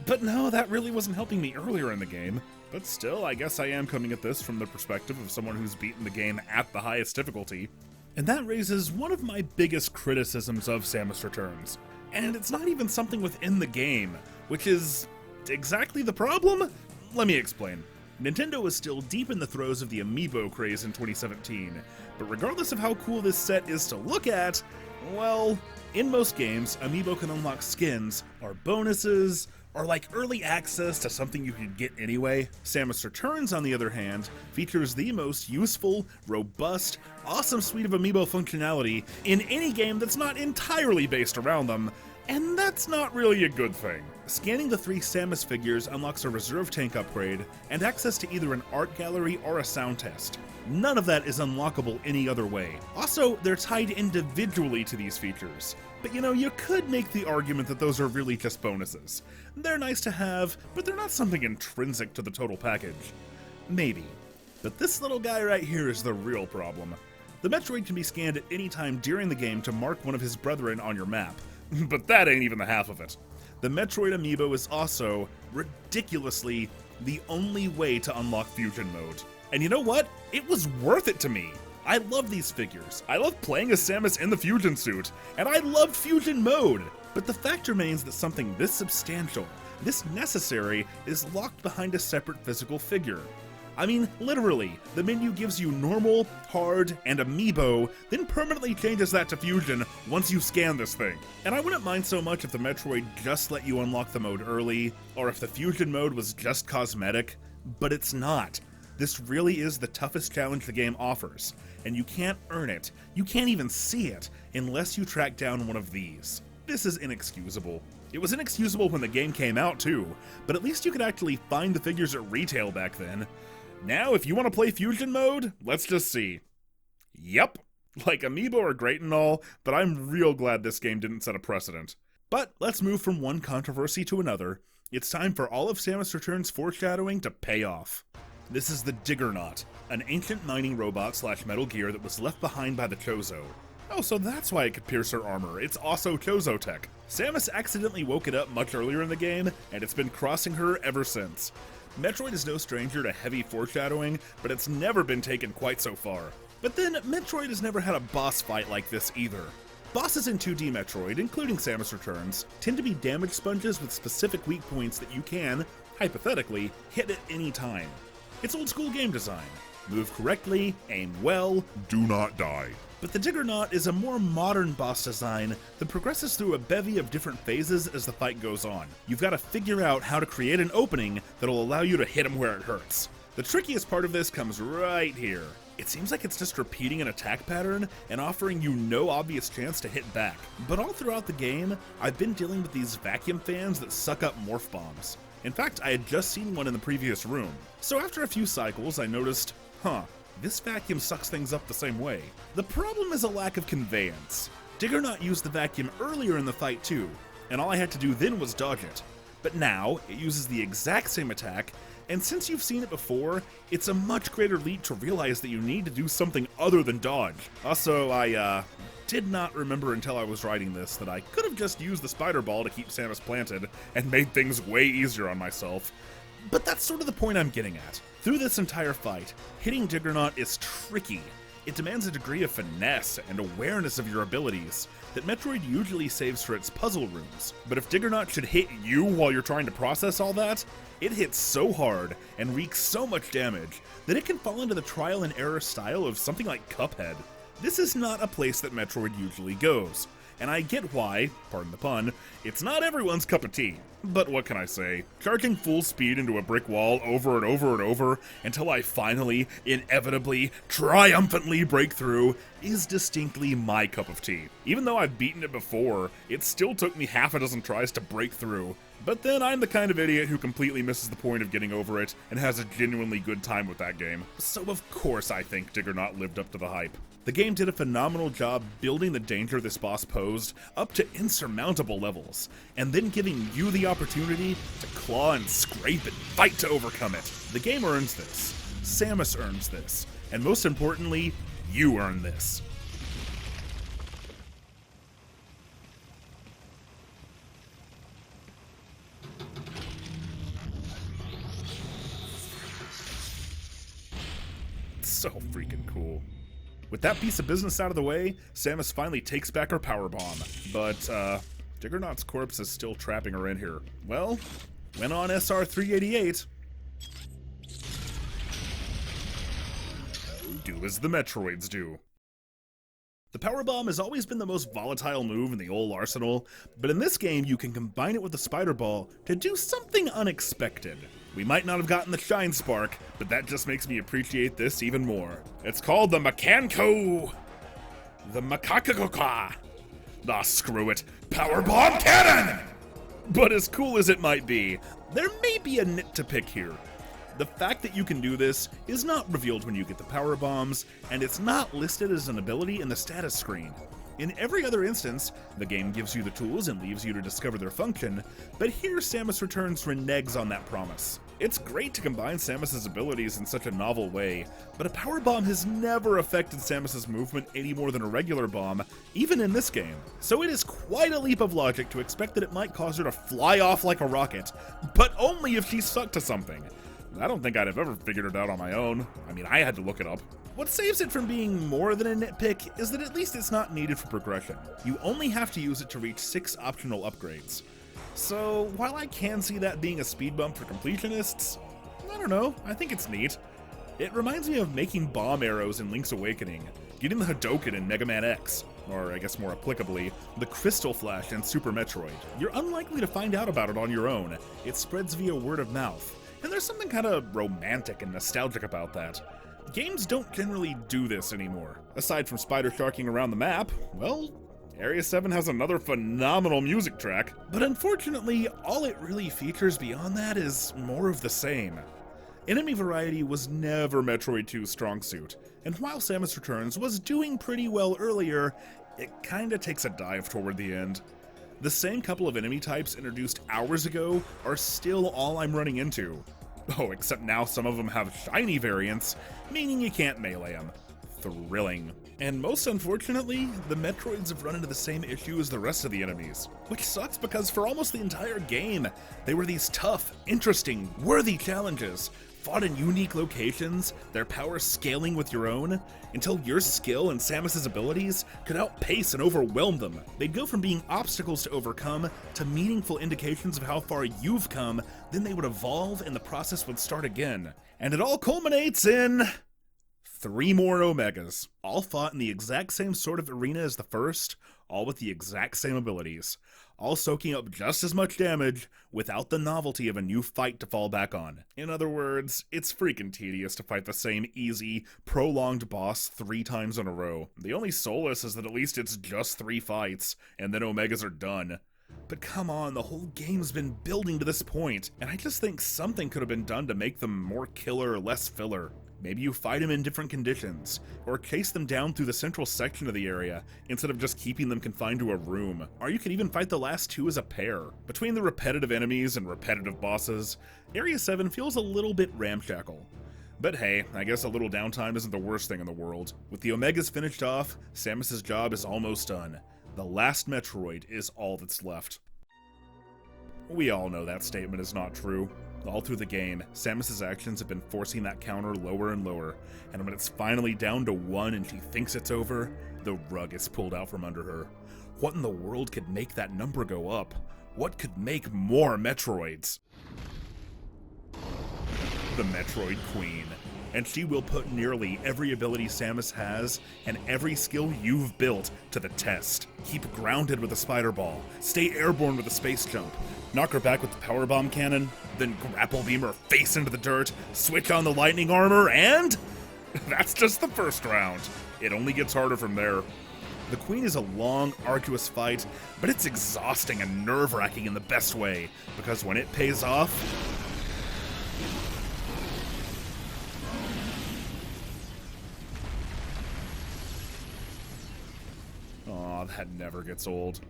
But no, that really wasn't helping me earlier in the game. But still, I guess I am coming at this from the perspective of someone who's beaten the game at the highest difficulty. And that raises one of my biggest criticisms of Samus Returns. And it's not even something within the game, which is exactly the problem? Let me explain. Nintendo is still deep in the throes of the Amiibo craze in 2017, but regardless of how cool this set is to look at, well, in most games, Amiibo can unlock skins, or bonuses, or like early access to something you could get anyway. Samus Returns, on the other hand, features the most useful, robust, awesome suite of Amiibo functionality in any game that's not entirely based around them, and that's not really a good thing. Scanning the 3 Samus figures unlocks a reserve tank upgrade, and access to either an art gallery or a sound test. None of that is unlockable any other way. Also, they're tied individually to these features. But you know, you could make the argument that those are really just bonuses. They're nice to have, but they're not something intrinsic to the total package. Maybe. But this little guy right here is the real problem. The Metroid can be scanned at any time during the game to mark one of his brethren on your map. But that ain't even the half of it. The Metroid Amiibo is also, ridiculously, the only way to unlock Fusion Mode. And you know what? It was worth it to me. I love these figures. I love playing as Samus in the Fusion suit, and I love Fusion Mode. But the fact remains that something this substantial, this necessary, is locked behind a separate physical figure. I mean, literally, the menu gives you normal, hard, and Amiibo, then permanently changes that to Fusion once you scan this thing. And I wouldn't mind so much if the Metroid just let you unlock the mode early, or if the Fusion mode was just cosmetic, but it's not. This really is the toughest challenge the game offers, and you can't earn it, you can't even see it, unless you track down one of these. This is inexcusable. It was inexcusable when the game came out too, but at least you could actually find the figures at retail back then. Now, if you want to play Fusion Mode, let's just see. Yep. Like, Amiibo are great and all, but I'm real glad this game didn't set a precedent. But let's move from one controversy to another. It's time for all of Samus Returns' foreshadowing to pay off. This is the Diggernaut, an ancient mining robot / Metal Gear that was left behind by the Chozo. Oh, so that's why it could pierce her armor. It's also Chozo tech. Samus accidentally woke it up much earlier in the game, and it's been crossing her ever since. Metroid is no stranger to heavy foreshadowing, but it's never been taken quite so far. But then, Metroid has never had a boss fight like this either. Bosses in 2D Metroid, including Samus Returns, tend to be damage sponges with specific weak points that you can, hypothetically, hit at any time. It's old school game design. Move correctly, aim well, do not die. But the Juggernaut is a more modern boss design that progresses through a bevy of different phases as the fight goes on. You've got to figure out how to create an opening that'll allow you to hit him where it hurts. The trickiest part of this comes right here. It seems like it's just repeating an attack pattern and offering you no obvious chance to hit back. But all throughout the game, I've been dealing with these vacuum fans that suck up morph bombs. In fact, I had just seen one in the previous room. So after a few cycles, I noticed, this vacuum sucks things up the same way. The problem is a lack of conveyance. Juggernaut used the vacuum earlier in the fight too, and all I had to do then was dodge it. But now, it uses the exact same attack, and since you've seen it before, it's a much greater leap to realize that you need to do something other than dodge. Also, I did not remember until I was writing this that I could have just used the spider ball to keep Samus planted and made things way easier on myself. But that's sort of the point I'm getting at. Through this entire fight, hitting Juggernaut is tricky. It demands a degree of finesse and awareness of your abilities that Metroid usually saves for its puzzle rooms. But if Juggernaut should hit you while you're trying to process all that, it hits so hard and wreaks so much damage that it can fall into the trial and error style of something like Cuphead. This is not a place that Metroid usually goes, and I get why, pardon the pun, it's not everyone's cup of tea. But what can I say? Charging full speed into a brick wall over and over and over until I finally, inevitably, triumphantly break through is distinctly my cup of tea. Even though I've beaten it before, it still took me half a dozen tries to break through. But then I'm the kind of idiot who completely misses the point of getting over it and has a genuinely good time with that game. So of course I think Juggernaut lived up to the hype. The game did a phenomenal job building the danger this boss posed up to insurmountable levels, and then giving you the opportunity to claw and scrape and fight to overcome it. The game earns this, Samus earns this, and most importantly, you earn this. So freaking cool. With that piece of business out of the way, Samus finally takes back her power bomb. But, Juggernaut's corpse is still trapping her in here. Well, went on SR-388. Do as the Metroids do. The power bomb has always been the most volatile move in the old arsenal, but in this game you can combine it with the spider ball to do something unexpected. We might not have gotten the Shine Spark, but that just makes me appreciate this even more. It's called the Macanco... The Macacacoca. Ah, screw it. Power Bomb Cannon! But as cool as it might be, there may be a nit to pick here. The fact that you can do this is not revealed when you get the power bombs, and it's not listed as an ability in the status screen. In every other instance, the game gives you the tools and leaves you to discover their function, but here Samus Returns reneges on that promise. It's great to combine Samus's abilities in such a novel way, but a power bomb has never affected Samus's movement any more than a regular bomb, even in this game. So it is quite a leap of logic to expect that it might cause her to fly off like a rocket, but only if she's stuck to something. I don't think I'd have ever figured it out on my own. I mean, I had to look it up. What saves it from being more than a nitpick is that at least it's not needed for progression. You only have to use it to reach 6 optional upgrades. So, while I can see that being a speed bump for completionists, I don't know, I think it's neat. It reminds me of making bomb arrows in Link's Awakening, getting the Hadouken in Mega Man X, or I guess more applicably, the Crystal Flash in Super Metroid. You're unlikely to find out about it on your own. It spreads via word of mouth, and there's something kind of romantic and nostalgic about that. Games don't generally do this anymore. Aside from spider sharking around the map, well, Area 7 has another phenomenal music track, but unfortunately, all it really features beyond that is more of the same. Enemy variety was never Metroid 2's strong suit, and while Samus Returns was doing pretty well earlier, it kinda takes a dive toward the end. The same couple of enemy types introduced hours ago are still all I'm running into. Oh, except now some of them have shiny variants, meaning you can't melee them. Thrilling. And most unfortunately, the Metroids have run into the same issue as the rest of the enemies, which sucks because for almost the entire game, they were these tough, interesting, worthy challenges, fought in unique locations, their power scaling with your own, until your skill and Samus's abilities could outpace and overwhelm them. They'd go from being obstacles to overcome to meaningful indications of how far you've come, then they would evolve and the process would start again. And it all culminates in 3 more Omegas, all fought in the exact same sort of arena as the first, all with the exact same abilities, all soaking up just as much damage without the novelty of a new fight to fall back on. In other words, it's freaking tedious to fight the same easy, prolonged boss 3 times in a row. The only solace is that at least it's just 3 fights, and then Omegas are done. But come on, the whole game's been building to this point, and I just think something could have been done to make them more killer or less filler. Maybe you fight them in different conditions, or chase them down through the central section of the area, instead of just keeping them confined to a room. Or you could even fight the last 2 as a pair. Between the repetitive enemies and repetitive bosses, Area 7 feels a little bit ramshackle. But hey, I guess a little downtime isn't the worst thing in the world. With the Omegas finished off, Samus's job is almost done. The last Metroid is all that's left. We all know that statement is not true. All through the game, Samus's actions have been forcing that counter lower and lower, and when it's finally down to 1 and she thinks it's over, the rug is pulled out from under her. What in the world could make that number go up? What could make more Metroids? The Metroid Queen. And she will put nearly every ability Samus has and every skill you've built to the test. Keep grounded with a spider ball, stay airborne with a space jump, knock her back with the powerbomb cannon, then grapple beam her face into the dirt, switch on the lightning armor, and that's just the first round. It only gets harder from there. The Queen is a long, arduous fight, but it's exhausting and nerve-wracking in the best way, because when it pays off, aw, that never gets old.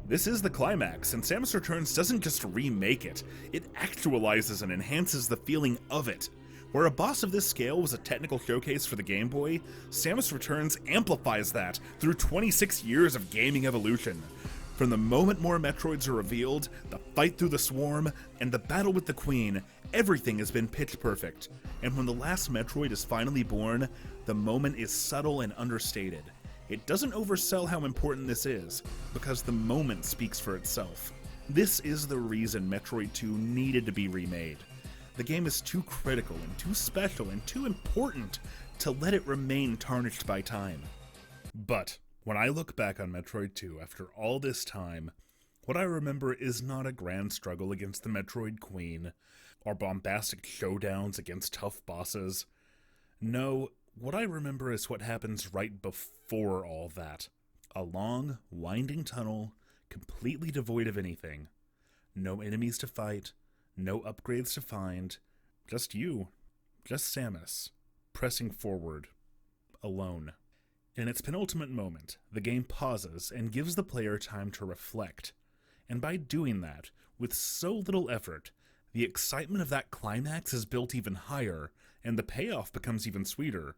This is the climax, and Samus Returns doesn't just remake it, it actualizes and enhances the feeling of it. Where a boss of this scale was a technical showcase for the Game Boy, Samus Returns amplifies that through 26 years of gaming evolution. From the moment more Metroids are revealed, the fight through the swarm, and the battle with the Queen, everything has been pitch perfect. And when the last Metroid is finally born, the moment is subtle and understated. It doesn't oversell how important this is, because the moment speaks for itself. This is the reason Metroid 2 needed to be remade. The game is too critical and too special and too important to let it remain tarnished by time. But when I look back on Metroid 2 after all this time, what I remember is not a grand struggle against the Metroid Queen, or bombastic showdowns against tough bosses. No, what I remember is what happens right before all that. A long, winding tunnel, completely devoid of anything. No enemies to fight, no upgrades to find, just you, just Samus, pressing forward, alone. In its penultimate moment, the game pauses and gives the player time to reflect. And by doing that, with so little effort, the excitement of that climax is built even higher, and the payoff becomes even sweeter.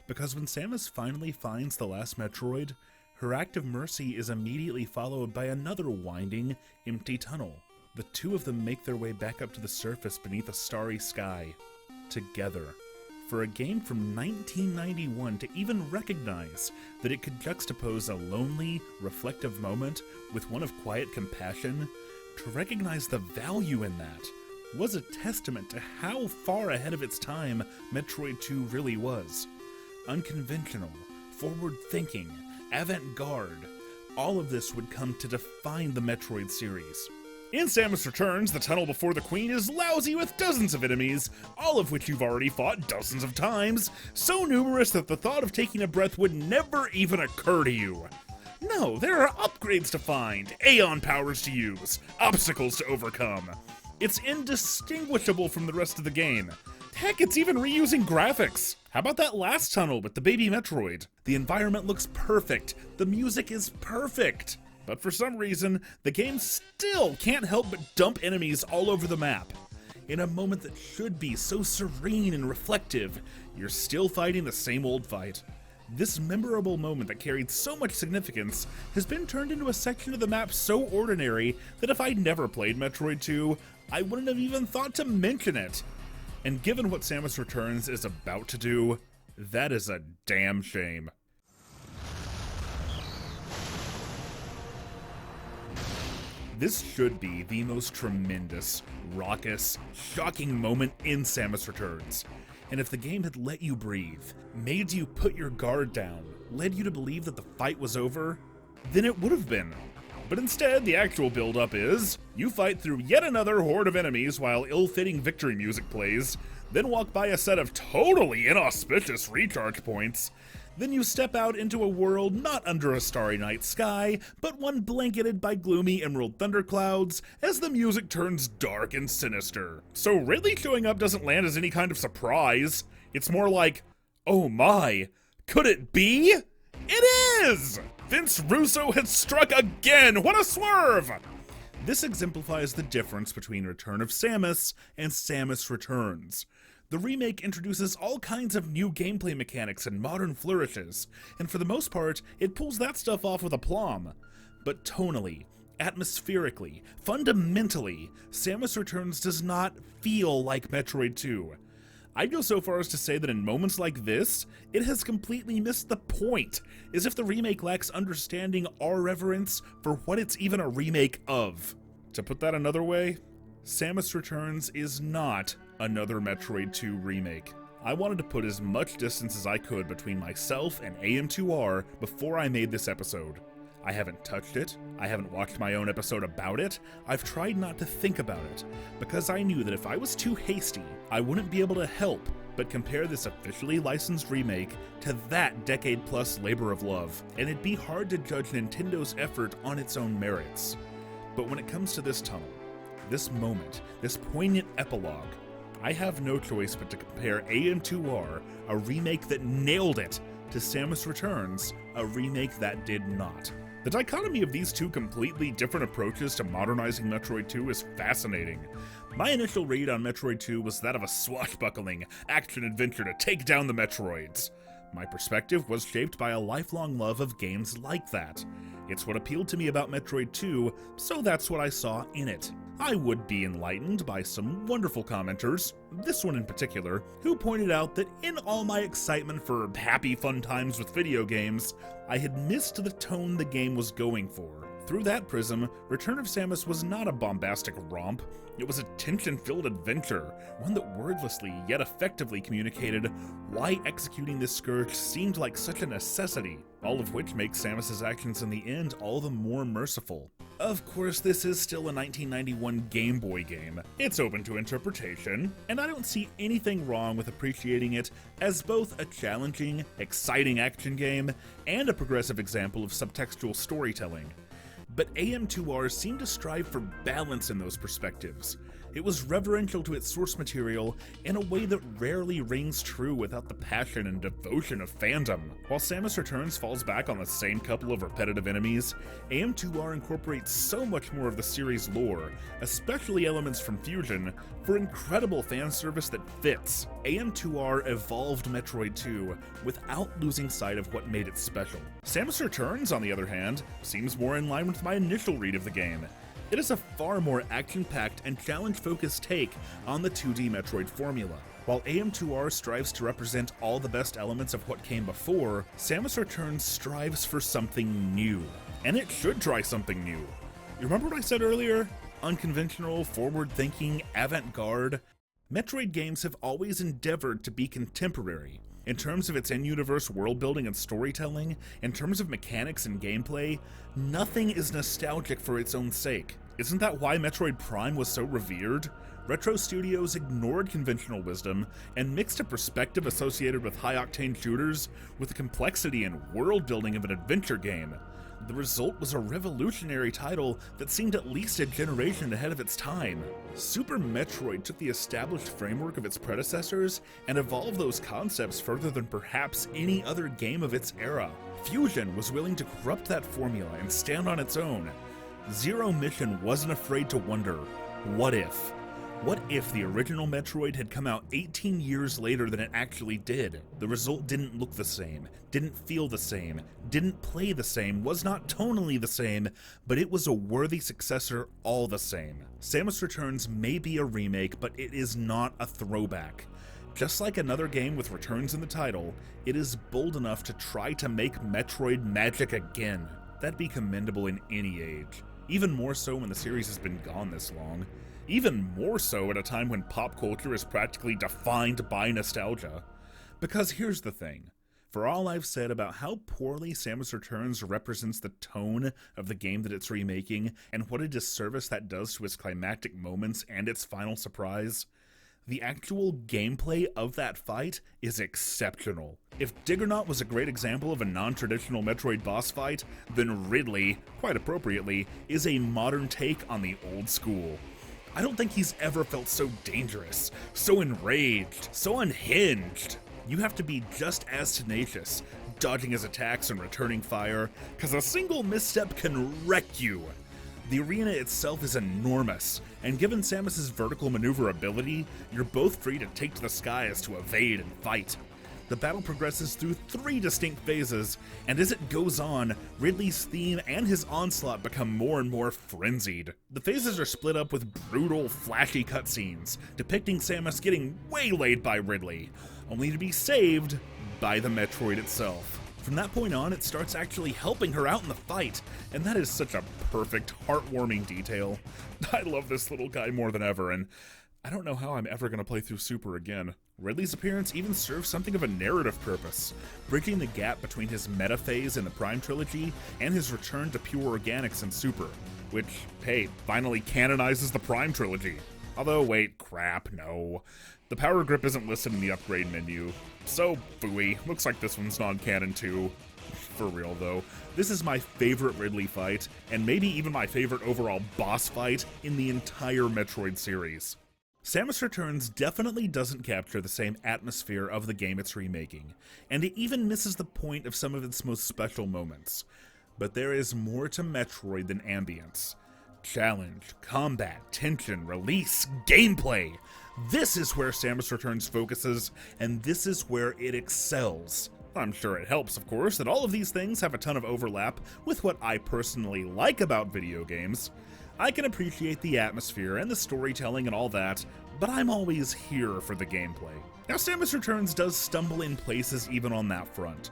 Because when Samus finally finds the last Metroid, her act of mercy is immediately followed by another winding, empty tunnel. The two of them make their way back up to the surface beneath a starry sky, together. For a game from 1991 to even recognize that it could juxtapose a lonely, reflective moment with one of quiet compassion, to recognize the value in that, was a testament to how far ahead of its time Metroid 2 really was. Unconventional, forward-thinking, avant-garde, all of this would come to define the Metroid series. In Samus Returns, the tunnel before the Queen is lousy with dozens of enemies, all of which you've already fought dozens of times, so numerous that the thought of taking a breath would never even occur to you. No, there are upgrades to find, Aeon powers to use, obstacles to overcome. It's indistinguishable from the rest of the game. Heck, it's even reusing graphics. How about that last tunnel with the Baby Metroid? The environment looks perfect, the music is perfect. But for some reason, the game still can't help but dump enemies all over the map. In a moment that should be so serene and reflective, you're still fighting the same old fight. This memorable moment that carried so much significance has been turned into a section of the map so ordinary that if I'd never played Metroid 2, I wouldn't have even thought to mention it. And given what Samus Returns is about to do, that is a damn shame. This should be the most tremendous, raucous, shocking moment in Samus Returns. And if the game had let you breathe, made you put your guard down, led you to believe that the fight was over, then it would have been. But instead, the actual build-up is, you fight through yet another horde of enemies while ill-fitting victory music plays, then walk by a set of totally inauspicious recharge points, then you step out into a world not under a starry night sky, but one blanketed by gloomy emerald thunderclouds as the music turns dark and sinister. So Ridley showing up doesn't land as any kind of surprise. It's more like, oh my, could it be? It is! Vince Russo has struck again! What a swerve! This exemplifies the difference between Return of Samus and Samus Returns. The remake introduces all kinds of new gameplay mechanics and modern flourishes, and for the most part, it pulls that stuff off with aplomb. But tonally, atmospherically, fundamentally, Samus Returns does not feel like Metroid II. I'd go so far as to say that in moments like this, it has completely missed the point, as if the remake lacks understanding or reverence for what it's even a remake of. To put that another way, Samus Returns is not another Metroid 2 remake. I wanted to put as much distance as I could between myself and AM2R before I made this episode. I haven't touched it, I haven't watched my own episode about it, I've tried not to think about it, because I knew that if I was too hasty, I wouldn't be able to help but compare this officially licensed remake to that decade-plus labor of love, and it'd be hard to judge Nintendo's effort on its own merits. But when it comes to this tunnel, this moment, this poignant epilogue, I have no choice but to compare AM2R, a remake that nailed it, to Samus Returns, a remake that did not. The dichotomy of these two completely different approaches to modernizing Metroid 2 is fascinating. My initial read on Metroid 2 was that of a swashbuckling action-adventure to take down the Metroids. My perspective was shaped by a lifelong love of games like that. It's what appealed to me about Metroid 2, so that's what I saw in it. I would be enlightened by some wonderful commenters, this one in particular, who pointed out that in all my excitement for happy fun times with video games, I had missed the tone the game was going for. Through that prism, Return of Samus was not a bombastic romp, it was a tension-filled adventure, one that wordlessly yet effectively communicated why executing this scourge seemed like such a necessity, all of which makes Samus's actions in the end all the more merciful. Of course, this is still a 1991 Game Boy game. It's open to interpretation, and I don't see anything wrong with appreciating it as both a challenging, exciting action game and a progressive example of subtextual storytelling. But AM2R seemed to strive for balance in those perspectives. It was reverential to its source material in a way that rarely rings true without the passion and devotion of fandom. While Samus Returns falls back on the same couple of repetitive enemies, AM2R incorporates so much more of the series' lore, especially elements from Fusion, for incredible fan service that fits. AM2R evolved Metroid 2 without losing sight of what made it special. Samus Returns, on the other hand, seems more in line with my initial read of the game. It is a far more action-packed and challenge-focused take on the 2D Metroid formula. While AM2R strives to represent all the best elements of what came before, Samus Returns strives for something new. And it should try something new. You remember what I said earlier? Unconventional, forward-thinking, avant-garde? Metroid games have always endeavored to be contemporary. In terms of its in-universe world-building and storytelling, in terms of mechanics and gameplay, nothing is nostalgic for its own sake. Isn't that why Metroid Prime was so revered? Retro studios ignored conventional wisdom and mixed a perspective associated with high-octane shooters with the complexity and world-building of an adventure game. The result was a revolutionary title that seemed at least a generation ahead of its time. Super Metroid took the established framework of its predecessors and evolved those concepts further than perhaps any other game of its era. Fusion was willing to corrupt that formula and stand on its own. Zero Mission wasn't afraid to wonder, what if? What if the original Metroid had come out 18 years later than it actually did? The result didn't look the same, didn't feel the same, didn't play the same, was not tonally the same, but it was a worthy successor all the same. Samus Returns may be a remake, but it is not a throwback. Just like another game with returns in the title, it is bold enough to try to make Metroid magic again. That'd be commendable in any age. Even more so when the series has been gone this long. Even more so at a time when pop culture is practically defined by nostalgia. Because here's the thing. For all I've said about how poorly Samus Returns represents the tone of the game that it's remaking, and what a disservice that does to its climactic moments and its final surprise, the actual gameplay of that fight is exceptional. If Diggernaut was a great example of a non-traditional Metroid boss fight, then Ridley, quite appropriately, is a modern take on the old school. I don't think he's ever felt so dangerous, so enraged, so unhinged. You have to be just as tenacious, dodging his attacks and returning fire, cause a single misstep can wreck you. The arena itself is enormous, and given Samus's vertical maneuverability, you're both free to take to the skies to evade and fight. The battle progresses through 3 distinct phases, and as it goes on, Ridley's theme and his onslaught become more and more frenzied. The phases are split up with brutal, flashy cutscenes, depicting Samus getting waylaid by Ridley, only to be saved by the Metroid itself. From that point on, it starts actually helping her out in the fight, and that is such a perfect, heartwarming detail. I love this little guy more than ever, and I don't know how I'm ever going to play through Super again. Ridley's appearance even serves something of a narrative purpose, bridging the gap between his meta phase in the Prime Trilogy and his return to pure organics in Super, which, hey, finally canonizes the Prime Trilogy. Although, wait, crap, no. The power grip isn't listed in the upgrade menu, so phooey. Looks like this one's non-canon too. For real though, this is my favorite Ridley fight, and maybe even my favorite overall boss fight in the entire Metroid series. Samus Returns definitely doesn't capture the same atmosphere of the game it's remaking, and it even misses the point of some of its most special moments. But there is more to Metroid than ambience. Challenge, combat, tension, release, gameplay! This is where Samus Returns focuses, and this is where it excels. I'm sure it helps, of course, that all of these things have a ton of overlap with what I personally like about video games. I can appreciate the atmosphere and the storytelling and all that, but I'm always here for the gameplay. Now, Samus Returns does stumble in places even on that front.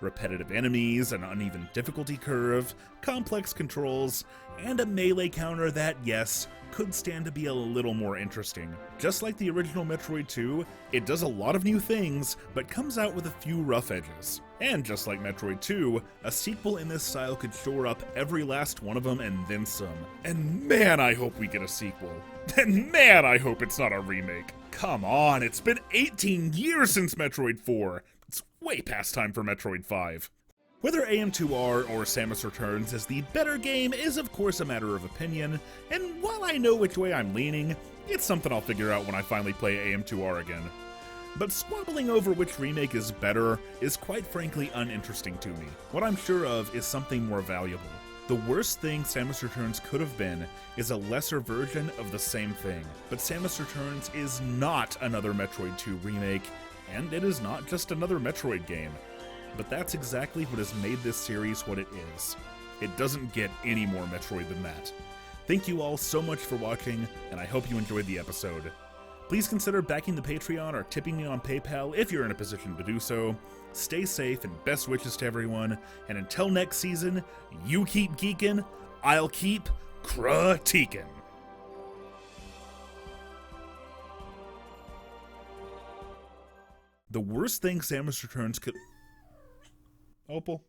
Repetitive enemies, an uneven difficulty curve, complex controls, and a melee counter that, yes, could stand to be a little more interesting. Just like the original Metroid II, it does a lot of new things, but comes out with a few rough edges. And just like Metroid II, a sequel in this style could shore up every last one of them and then some. And man, I hope we get a sequel. And man, I hope it's not a remake. Come on, it's been 18 years since Metroid 4. It's way past time for Metroid 5. Whether AM2R or Samus Returns is the better game is of course a matter of opinion, and while I know which way I'm leaning, it's something I'll figure out when I finally play AM2R again. But squabbling over which remake is better is quite frankly uninteresting to me. What I'm sure of is something more valuable. The worst thing Samus Returns could have been is a lesser version of the same thing, but Samus Returns is not another Metroid 2 remake, and it is not just another Metroid game. But that's exactly what has made this series what it is. It doesn't get any more Metroid than that. Thank you all so much for watching, and I hope you enjoyed the episode. Please consider backing the Patreon or tipping me on PayPal if you're in a position to do so. Stay safe and best wishes to everyone, and until next season, you keep geeking, I'll keep critiquing. The worst thing Samus Returns could... Opal?